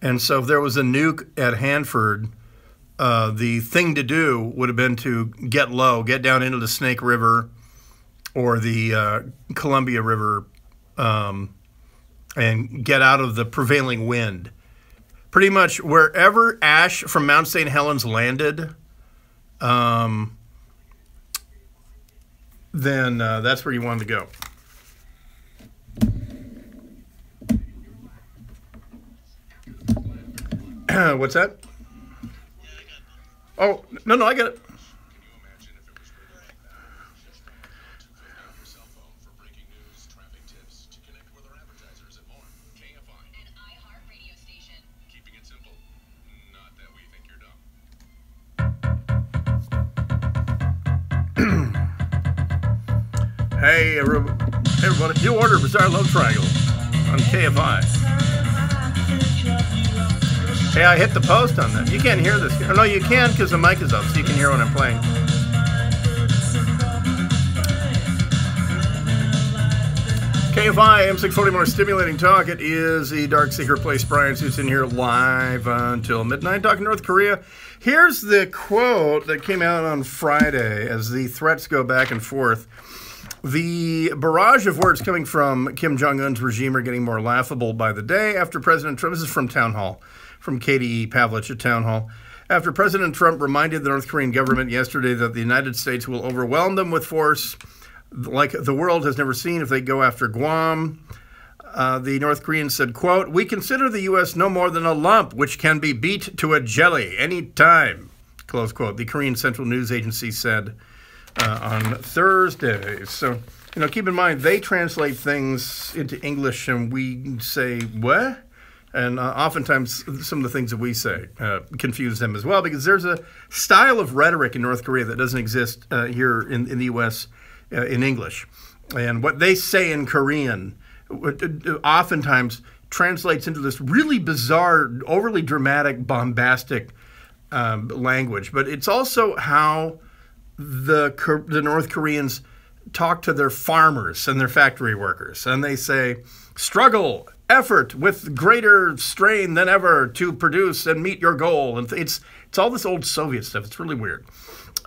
And so if there was a nuke at Hanford, the thing to do would have been to get low, get down into the Snake River or the Columbia River, and get out of the prevailing wind. Pretty much wherever ash from Mount St. Helens landed, then that's where you wanted to go. What's that? Oh, no, I get it. Hey, everybody, you order Bizarre Love Triangle on KFI. Hey, I hit the post on that. You can't hear this. Oh, no, you can because the mic is up, so you can hear when I'm playing. KFI, AM640, more stimulating talk. It is the Dark Secret Place. Brian Suits in here live until midnight, talking North Korea. Here's the quote that came out on Friday as the threats go back and forth. The barrage of words coming from Kim Jong-un's regime are getting more laughable by the day after President Trump, this is from Town Hall, from Katie Pavlich at Town Hall, after President Trump reminded the North Korean government yesterday that the United States will overwhelm them with force like the world has never seen if they go after Guam. The North Koreans said, quote, "We consider the U.S. no more than a lump which can be beat to a jelly any time," close quote. The Korean Central News Agency said on Thursday. So, keep in mind, they translate things into English and we say, what? And oftentimes some of the things that we say confuse them as well, because there's a style of rhetoric in North Korea that doesn't exist here in the U.S. In English. And what they say in Korean oftentimes translates into this really bizarre, overly dramatic, bombastic language. But it's also how the North Koreans talk to their farmers and their factory workers. And they say, struggle, effort with greater strain than ever to produce and meet your goal. And it's all this old Soviet stuff. It's really weird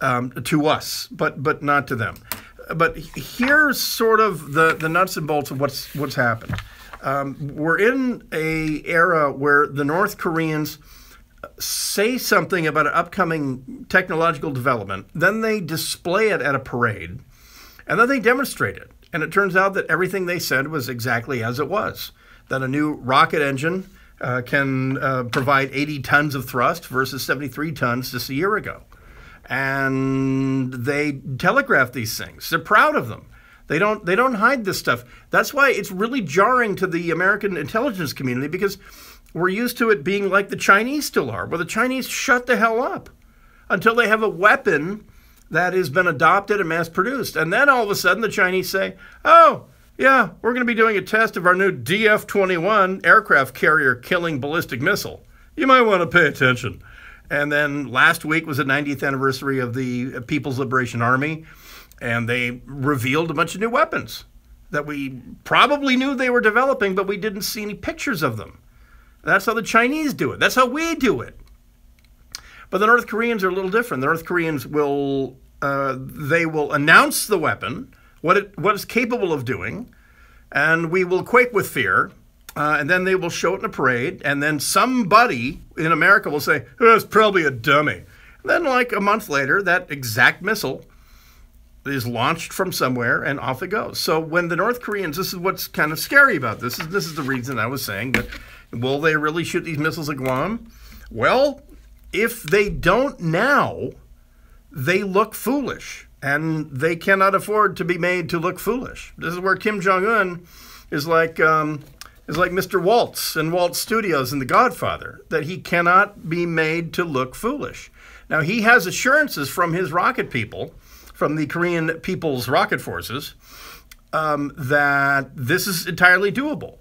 to us, but not to them. But here's sort of the nuts and bolts of what's happened. We're in an era where the North Koreans say something about an upcoming technological development, then they display it at a parade, and then they demonstrate it. And it turns out that everything they said was exactly as it was, that a new rocket engine can provide 80 tons of thrust versus 73 tons just a year ago. And they telegraph these things. They're proud of them. They don't hide this stuff. That's why it's really jarring to the American intelligence community, because we're used to it being like the Chinese still are, where the Chinese shut the hell up until they have a weapon that has been adopted and mass-produced. And then all of a sudden the Chinese say, oh, yeah, we're going to be doing a test of our new DF-21 aircraft carrier killing ballistic missile. You might want to pay attention. And then last week was the 90th anniversary of the People's Liberation Army, and they revealed a bunch of new weapons that we probably knew they were developing, but we didn't see any pictures of them. That's how the Chinese do it. That's how we do it. But the North Koreans are a little different. The North Koreans will announce the weapon, what it's capable of doing, and we will quake with fear. And then they will show it in a parade, and then somebody in America will say, oh, it's probably a dummy. And then like a month later, that exact missile is launched from somewhere, and off it goes. So when the North Koreans, this is what's kind of scary about this. This is the reason I was saying that, will they really shoot these missiles at Guam? Well, if they don't now, they look foolish, and they cannot afford to be made to look foolish. This is where Kim Jong-un is like Mr. Waltz in Waltz Studios in The Godfather, that he cannot be made to look foolish. Now, he has assurances from his rocket people, from the Korean People's Rocket Forces, that this is entirely doable,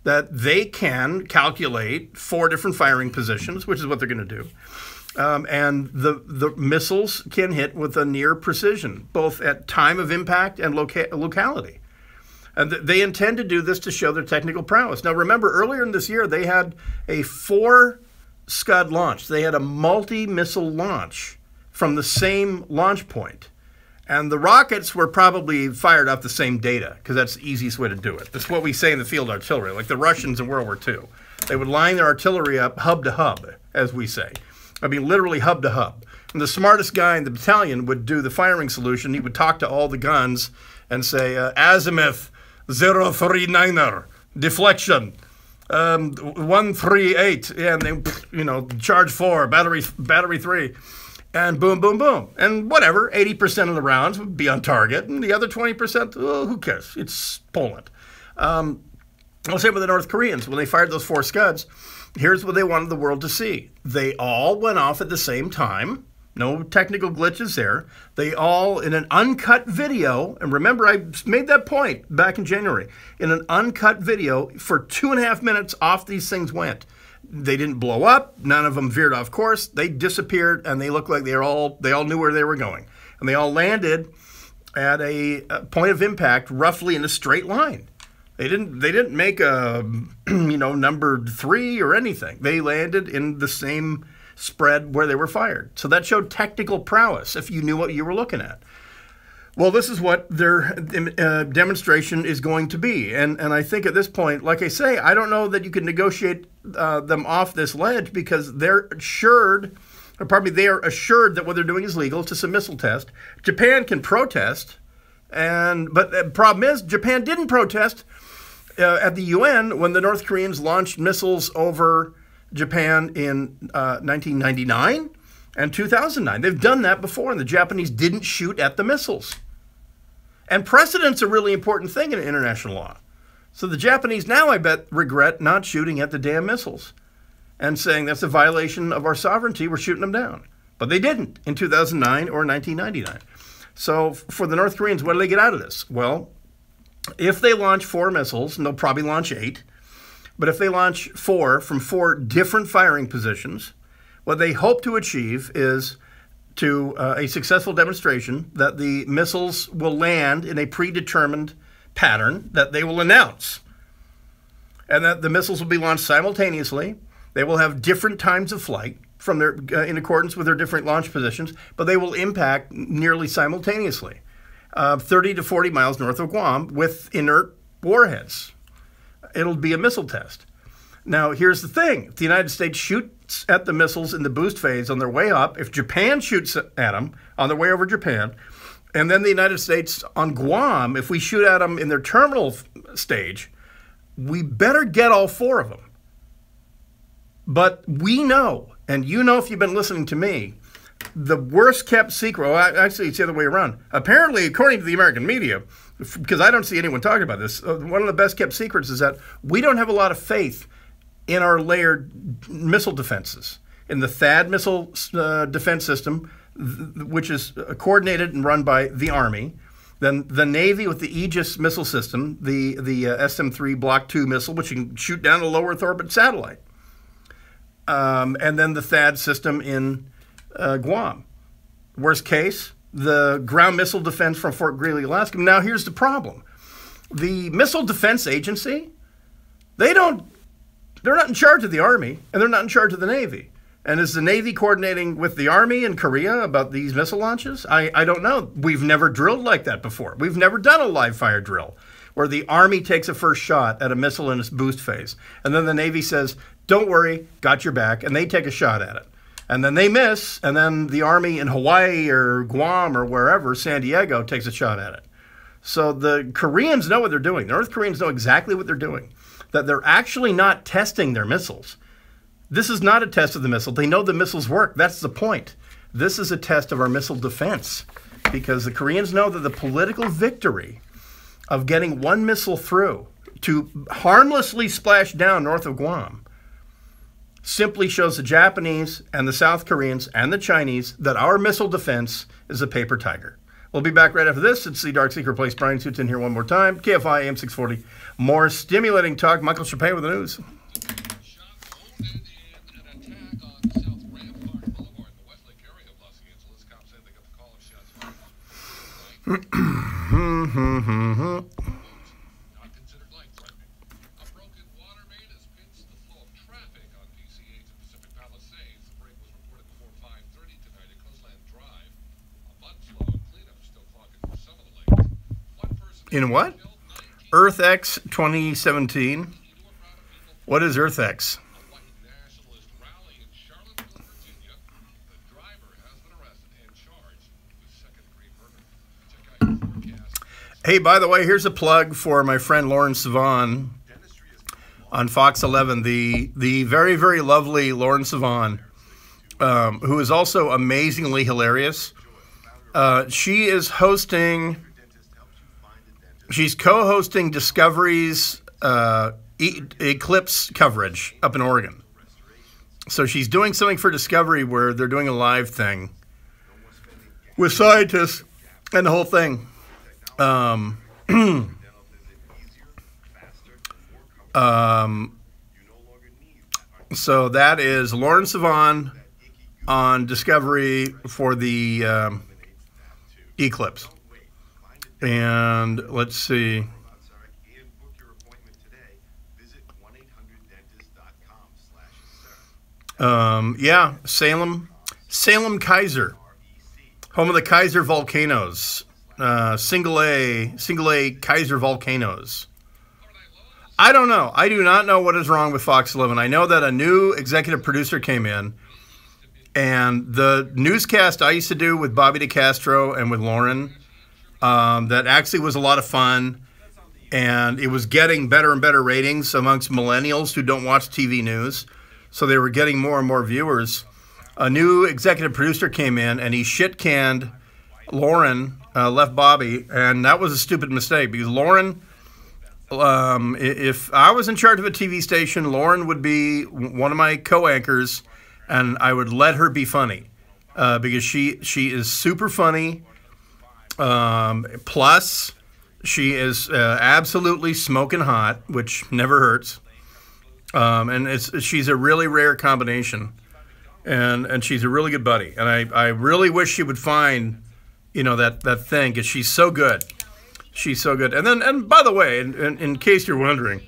that they can calculate 4 different firing positions, which is what they're going to do. And the missiles can hit with a near precision, both at time of impact and locality. And they intend to do this to show their technical prowess. Now, remember, earlier in this year, they had a 4-Scud launch. They had a multi-missile launch from the same launch point. And the rockets were probably fired off the same data, because that's the easiest way to do it. That's what we say in the field artillery, like the Russians in World War II. They would line their artillery up hub to hub, as we say. I mean, literally hub to hub. And the smartest guy in the battalion would do the firing solution. He would talk to all the guns and say, azimuth 039er, deflection 138, and they, charge 4, battery 3, and boom, boom, boom. And whatever, 80% of the rounds would be on target, and the other 20%, who cares? It's Poland. I'll say with the North Koreans, when they fired those 4 Scuds, here's what they wanted the world to see. They all went off at the same time. No technical glitches there. They all, in an uncut video, and remember I made that point back in January, in an uncut video, for 2.5 minutes off these things went. They didn't blow up. None of them veered off course. They disappeared, and they looked like they all knew where they were going. And they all landed at a point of impact roughly in a straight line. They didn't make a, number 3 or anything. They landed in the same spread where they were fired. So that showed technical prowess if you knew what you were looking at. Well, this is what their demonstration is going to be. And I think at this point, like I say, I don't know that you can negotiate them off this ledge, because they are assured that what they're doing is legal. It's just a missile test. Japan can protest, but the problem is Japan didn't protest at the UN when the North Koreans launched missiles over Japan in 1999 and 2009. They've done that before, and the Japanese didn't shoot at the missiles. And precedent's a really important thing in international law. So the Japanese now, I bet, regret not shooting at the damn missiles and saying that's a violation of our sovereignty, we're shooting them down. But they didn't in 2009 or 1999. So for the North Koreans, what do they get out of this? Well, if they launch 4 missiles, and they'll probably launch 8, But if they launch 4 from 4 different firing positions, what they hope to achieve is to a successful demonstration that the missiles will land in a predetermined pattern that they will announce, and that the missiles will be launched simultaneously. They will have different times of flight from their in accordance with their different launch positions, but they will impact nearly simultaneously, 30 to 40 miles north of Guam with inert warheads. It'll be a missile test. Now, here's the thing. If the United States shoots at the missiles in the boost phase on their way up, if Japan shoots at them on their way over Japan, and then the United States on Guam, if we shoot at them in their terminal stage, we better get all 4 of them. But we know, and you know if you've been listening to me, the worst kept secret, well, actually it's the other way around. Apparently, according to the American media, because I don't see anyone talking about this, one of the best kept secrets is that we don't have a lot of faith in our layered missile defenses, in the THAAD missile defense system, which is coordinated and run by the Army, then the Navy with the Aegis missile system, the SM-3 Block 2 missile, which you can shoot down a low Earth orbit satellite, and then the THAAD system in Guam. Worst case, the ground missile defense from Fort Greely, Alaska. Now, here's the problem. The Missile Defense Agency, they're not in charge of the Army, and they're not in charge of the Navy. And is the Navy coordinating with the Army in Korea about these missile launches? I don't know. We've never drilled like that before. We've never done a live fire drill where the Army takes a first shot at a missile in its boost phase. And then the Navy says, don't worry, got your back, and they take a shot at it. And then they miss, and then the Army in Hawaii or Guam or wherever, San Diego, takes a shot at it. So the Koreans know what they're doing. The North Koreans know exactly what they're doing, that they're actually not testing their missiles. This is not a test of the missile. They know the missiles work. That's the point. This is a test of our missile defense, because the Koreans know that the political victory of getting one missile through to harmlessly splash down north of Guam simply shows the Japanese and the South Koreans and the Chinese that our missile defense is a paper tiger. We'll be back right after this. It's the Dark Secret Place. Brian Suits in here one more time. KFI AM 640. More stimulating talk. Michael Chapin with the news. In what? EarthX 2017. What is EarthX? Hey, by the way, here's a plug for my friend Lauren Sivan on Fox 11, the very, very lovely Lauren Sivan, who is also amazingly hilarious. She is hosting... She's co-hosting Discovery's eclipse coverage up in Oregon. So she's doing something for Discovery where they're doing a live thing with scientists and the whole thing. So that is Lauren Sivan on Discovery for the eclipse. And let's see. Yeah, Salem Kaiser, home of the Kaiser volcanoes, single A Kaiser volcanoes. I don't know. I do not know what is wrong with Fox 11. I know that a new executive producer came in, and the newscast I used to do with Bobby DeCastro and with Lauren, that actually was a lot of fun, and it was getting better and better ratings amongst millennials who don't watch TV news, so they were getting more and more viewers. A new executive producer came in, and he shit-canned Lauren, left Bobby, and that was a stupid mistake, because Lauren, if I was in charge of a TV station, Lauren would be one of my co-anchors, and I would let her be funny, because she is super funny. Plus, she is absolutely smoking hot, which never hurts. And she's a really rare combination, and she's a really good buddy. And I really wish she would find, that thing, because she's so good. She's so good. And by the way, in case you're wondering,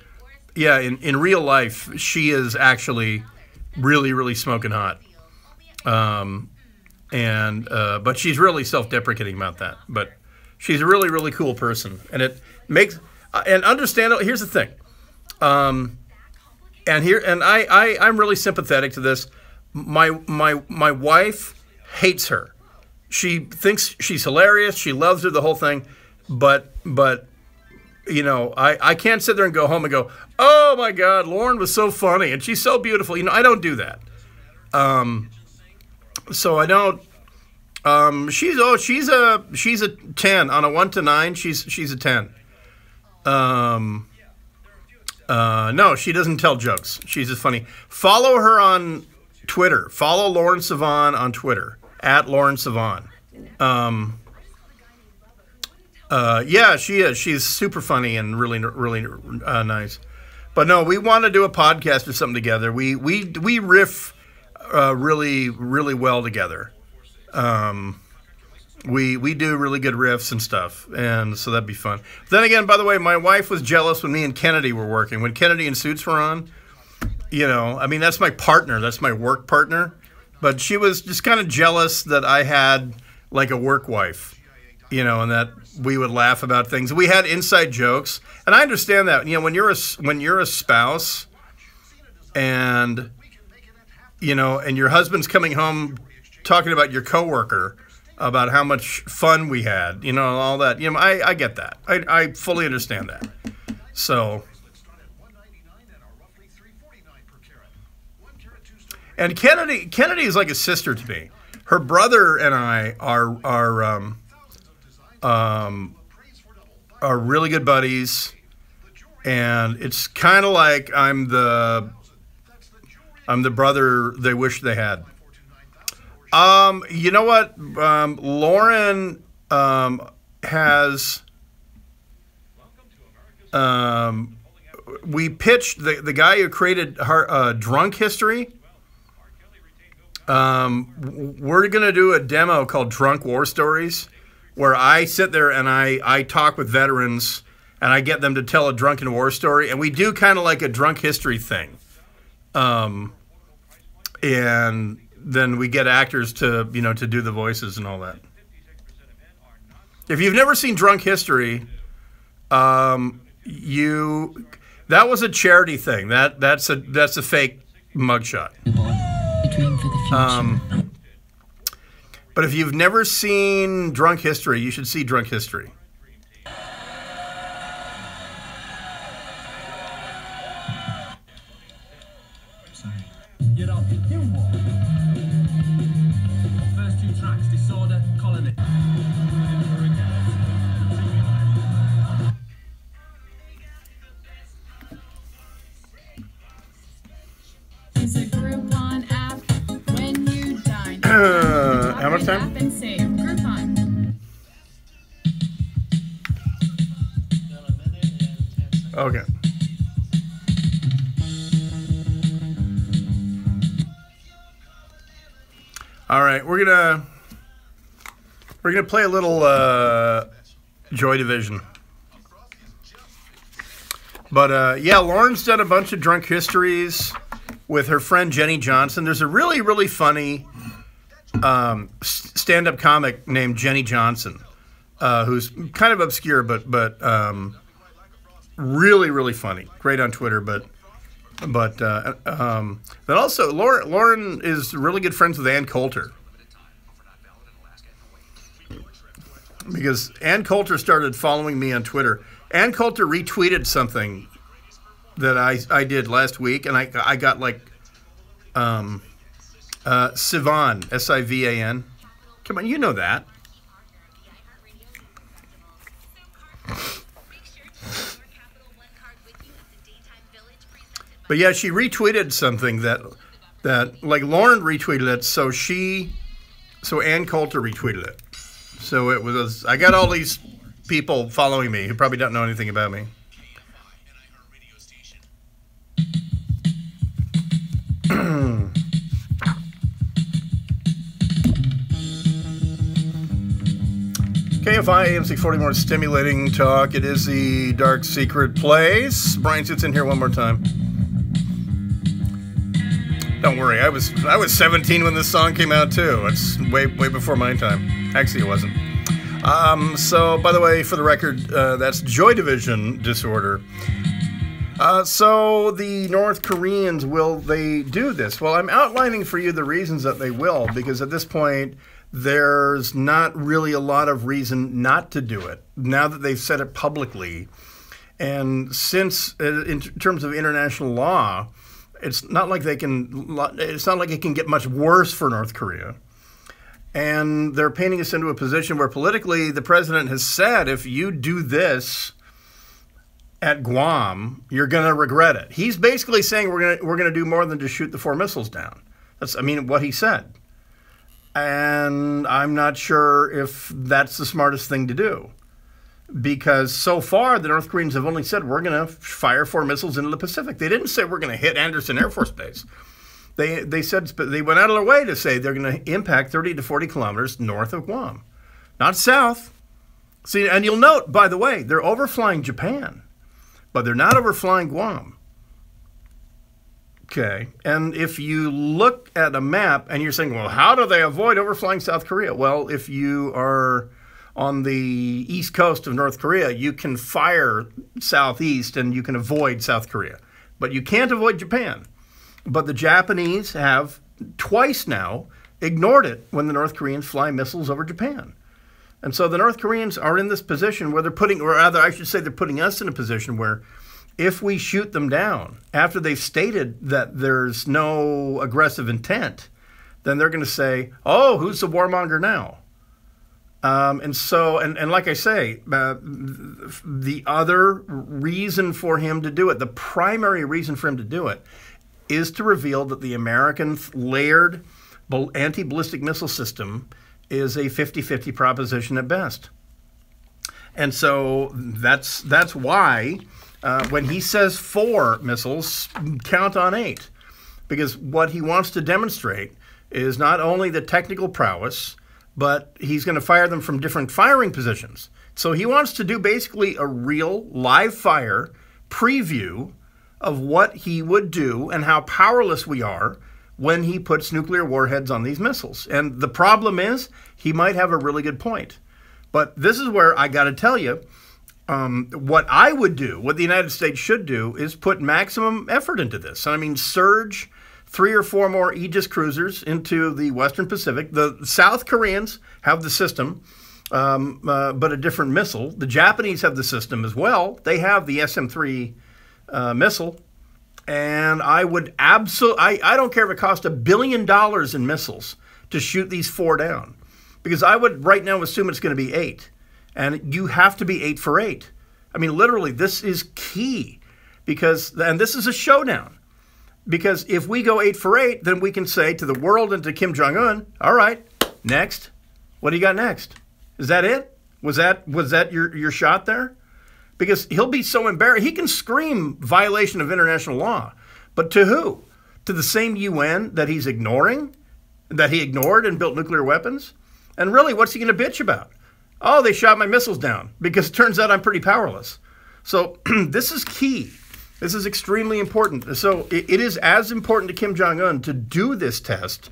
yeah, in real life, she is actually really, really smoking hot. But she's really self-deprecating about that. But she's a really, really cool person, and it makes and understandable. Here's the thing, I'm really sympathetic to this. My wife hates her. She thinks she's hilarious. She loves her, the whole thing. But I can't sit there and go home and go, oh my God, Lauren was so funny and she's so beautiful. I don't do that. So I don't. She's a 10 on a 1 to 9. She's a 10. No, she doesn't tell jokes. She's just funny. Follow her on Twitter. Follow Lauren Sivan on Twitter @LaurenSivan. Yeah, she is. She's super funny and really, really nice. But no, we want to do a podcast or something together. We riff really, really well together. We do really good riffs and stuff, and so that'd be fun. Then again, by the way, my wife was jealous when me and Kennedy were working. When Kennedy and Suits were on, that's my partner. That's my work partner. But she was just kind of jealous that I had like a work wife, and that we would laugh about things. We had inside jokes, and I understand that. When you're a spouse, and and your husband's coming home talking about your coworker, about how much fun we had, all that. I get that. I fully understand that. So, and Kennedy is like a sister to me. Her brother and I are really good buddies, and it's kind of like I'm the brother they wish they had. You know what? Lauren has. We pitched the guy who created Drunk History. We're gonna do a demo called Drunk War Stories, where I sit there and I talk with veterans and I get them to tell a drunken war story, and we do kind of like a drunk history thing. And then we get actors to do the voices and all that. If you've never seen Drunk History, that was a charity thing. That's a fake mugshot. But if you've never seen Drunk History, you should see Drunk History. Get off the first 2 tracks, Disorder, Colony. It's a Groupon app. When you dine, how much time? App and save. Groupon. Okay. All right, we're gonna play a little Joy Division. But yeah, Lauren's done a bunch of Drunk Histories with her friend Jenny Johnson. There's a really, really funny stand-up comic named Jenny Johnson, who's kind of obscure, but really, really funny. Great on Twitter, but also Lauren is really good friends with Ann Coulter, because Ann Coulter started following me on Twitter. Ann Coulter retweeted something that I did last week, and I got like Sivan, Sivan. Come on, you know that. But yeah, she retweeted something that like Lauren retweeted it, so Ann Coulter retweeted it. So it was, I got all these people following me who probably don't know anything about me. KFI AM 640, more stimulating talk. It is the Dark Secret Place. Brian sits in here one more time. Don't worry, I was 17 when this song came out too. It's way before my time. Actually, it wasn't. So, by the way, for the record, that's Joy Division disorder. So the North Koreans, will they do this? Well, I'm outlining for you the reasons that they will, because at this point, there's not really a lot of reason not to do it now that they've said it publicly. And since, in terms of international law, it's not like it can get much worse for North Korea. And they're painting us into a position where politically the president has said, if you do this at Guam, you're going to regret it. He's basically saying we're going to do more than just shoot the 4 missiles down. That's, I mean, what he said. And I'm not sure if that's the smartest thing to do, because so far the North Koreans have only said we're going to fire 4 missiles into the Pacific. They didn't say we're going to hit Andersen Air Force Base. They said they went out of their way to say they're going to impact 30 to 40 kilometers north of Guam, not south. See, and you'll note, by the way, they're overflying Japan, but they're not overflying Guam. Okay, and if you look at a map and you're saying, well, how do they avoid overflying South Korea? Well, if you are on the east coast of North Korea, you can fire southeast and you can avoid South Korea. But you can't avoid Japan. But the Japanese have twice now ignored it when the North Koreans fly missiles over Japan. And so the North Koreans are in this position where they're putting, or rather I should say they're putting us in a position where if we shoot them down after they've stated that there's no aggressive intent, then they're going to say, oh, who's the warmonger now? And like I say, the other reason for him to do it, the primary reason for him to do it, is to reveal that the American layered anti-ballistic missile system is a 50-50 proposition at best. And so that's why when he says 4 missiles, count on 8. Because what he wants to demonstrate is not only the technical prowess, but he's going to fire them from different firing positions. So he wants to do basically a real live fire preview of what he would do and how powerless we are when he puts nuclear warheads on these missiles. And the problem is, he might have a really good point. But this is where I got to tell you, what I would do, what the United States should do, is put maximum effort into this. I mean, surge 3 or 4 more Aegis cruisers into the Western Pacific. The South Koreans have the system, but a different missile. The Japanese have the system as well. They have the SM-3 missile. And I would absolutely, I don't care if it cost $1 billion in missiles to shoot these 4 down. Because I would right now assume it's going to be 8. And you have to be 8 for 8. I mean, literally, this is key. And this is a showdown. Because if we go 8 for 8, then we can say to the world and to Kim Jong-un, all right, next. What do you got next? Is that it? Was that your shot there? Because he'll be so embarrassed. He can scream violation of international law. But to who? To the same UN that he's ignoring? That he ignored and built nuclear weapons? And really, what's he going to bitch about? Oh, they shot my missiles down because it turns out I'm pretty powerless. So this is key. This is extremely important. So it is as important to Kim Jong-un to do this test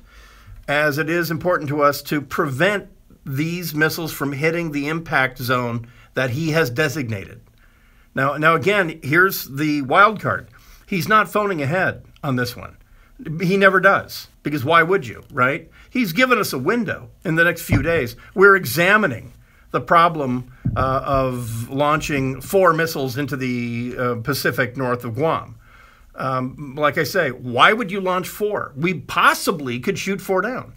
as it is important to us to prevent these missiles from hitting the impact zone that he has designated. Now again, here's the wild card. He's not phoning ahead on this one. He never does, because why would you, right? He's given us a window in the next few days. We're examining the problem of launching 4 missiles into the Pacific north of Guam. Like I say, why would you launch 4? We possibly could shoot 4 down.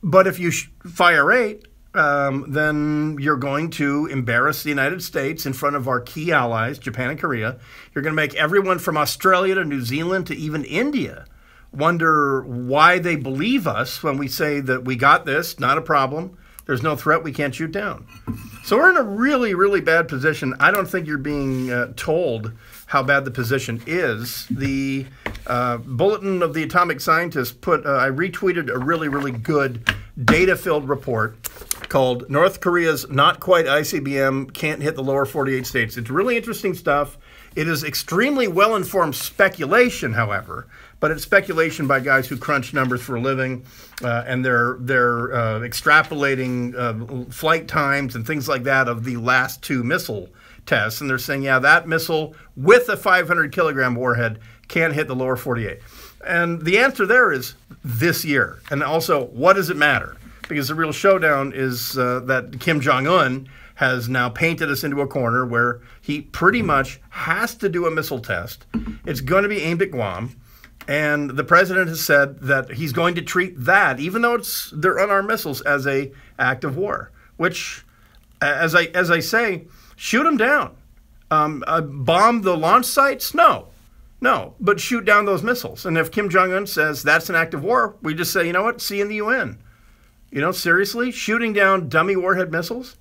But if you fire 8, then you're going to embarrass the United States in front of our key allies, Japan and Korea. You're going to make everyone from Australia to New Zealand to even India wonder why they believe us when we say that we got this, not a problem. There's no threat we can't shoot down. So we're in a really, really bad position. I don't think you're being told how bad the position is. The Bulletin of the Atomic Scientist I retweeted a really, really good data-filled report called North Korea's Not Quite ICBM Can't Hit the Lower 48 States. It's really interesting stuff. It is extremely well-informed speculation, however, but it's speculation by guys who crunch numbers for a living, and they're extrapolating flight times and things like that of the last 2 missile tests, and they're saying, yeah, that missile with a 500-kilogram warhead can't hit the lower 48. And the answer there is this year. And also, what does it matter? Because the real showdown is that Kim Jong-un has now painted us into a corner where he pretty much has to do a missile test. It's going to be aimed at Guam. And the president has said that he's going to treat that, even though they're unarmed missiles, as a act of war. Which, as I say, shoot them down. Bomb the launch sites? No, but shoot down those missiles. And if Kim Jong-un says that's an act of war, we just say, you know what, see you in the UN. You know, seriously? Shooting down dummy warhead missiles?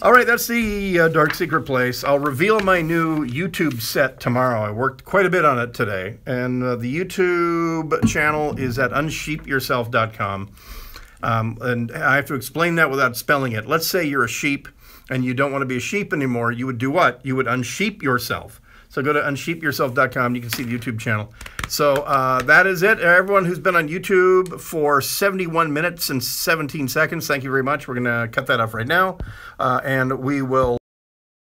All right, that's the Dark Secret Place. I'll reveal my new YouTube set tomorrow. I worked quite a bit on it today. And the YouTube channel is at unsheepyourself.com. And I have to explain that without spelling it. Let's say you're a sheep and you don't want to be a sheep anymore. You would do what? You would unsheep yourself. So go to unsheepyourself.com. You can see the YouTube channel. So that is it. Everyone who's been on YouTube for 71 minutes and 17 seconds, thank you very much. We're going to cut that off right now. And we will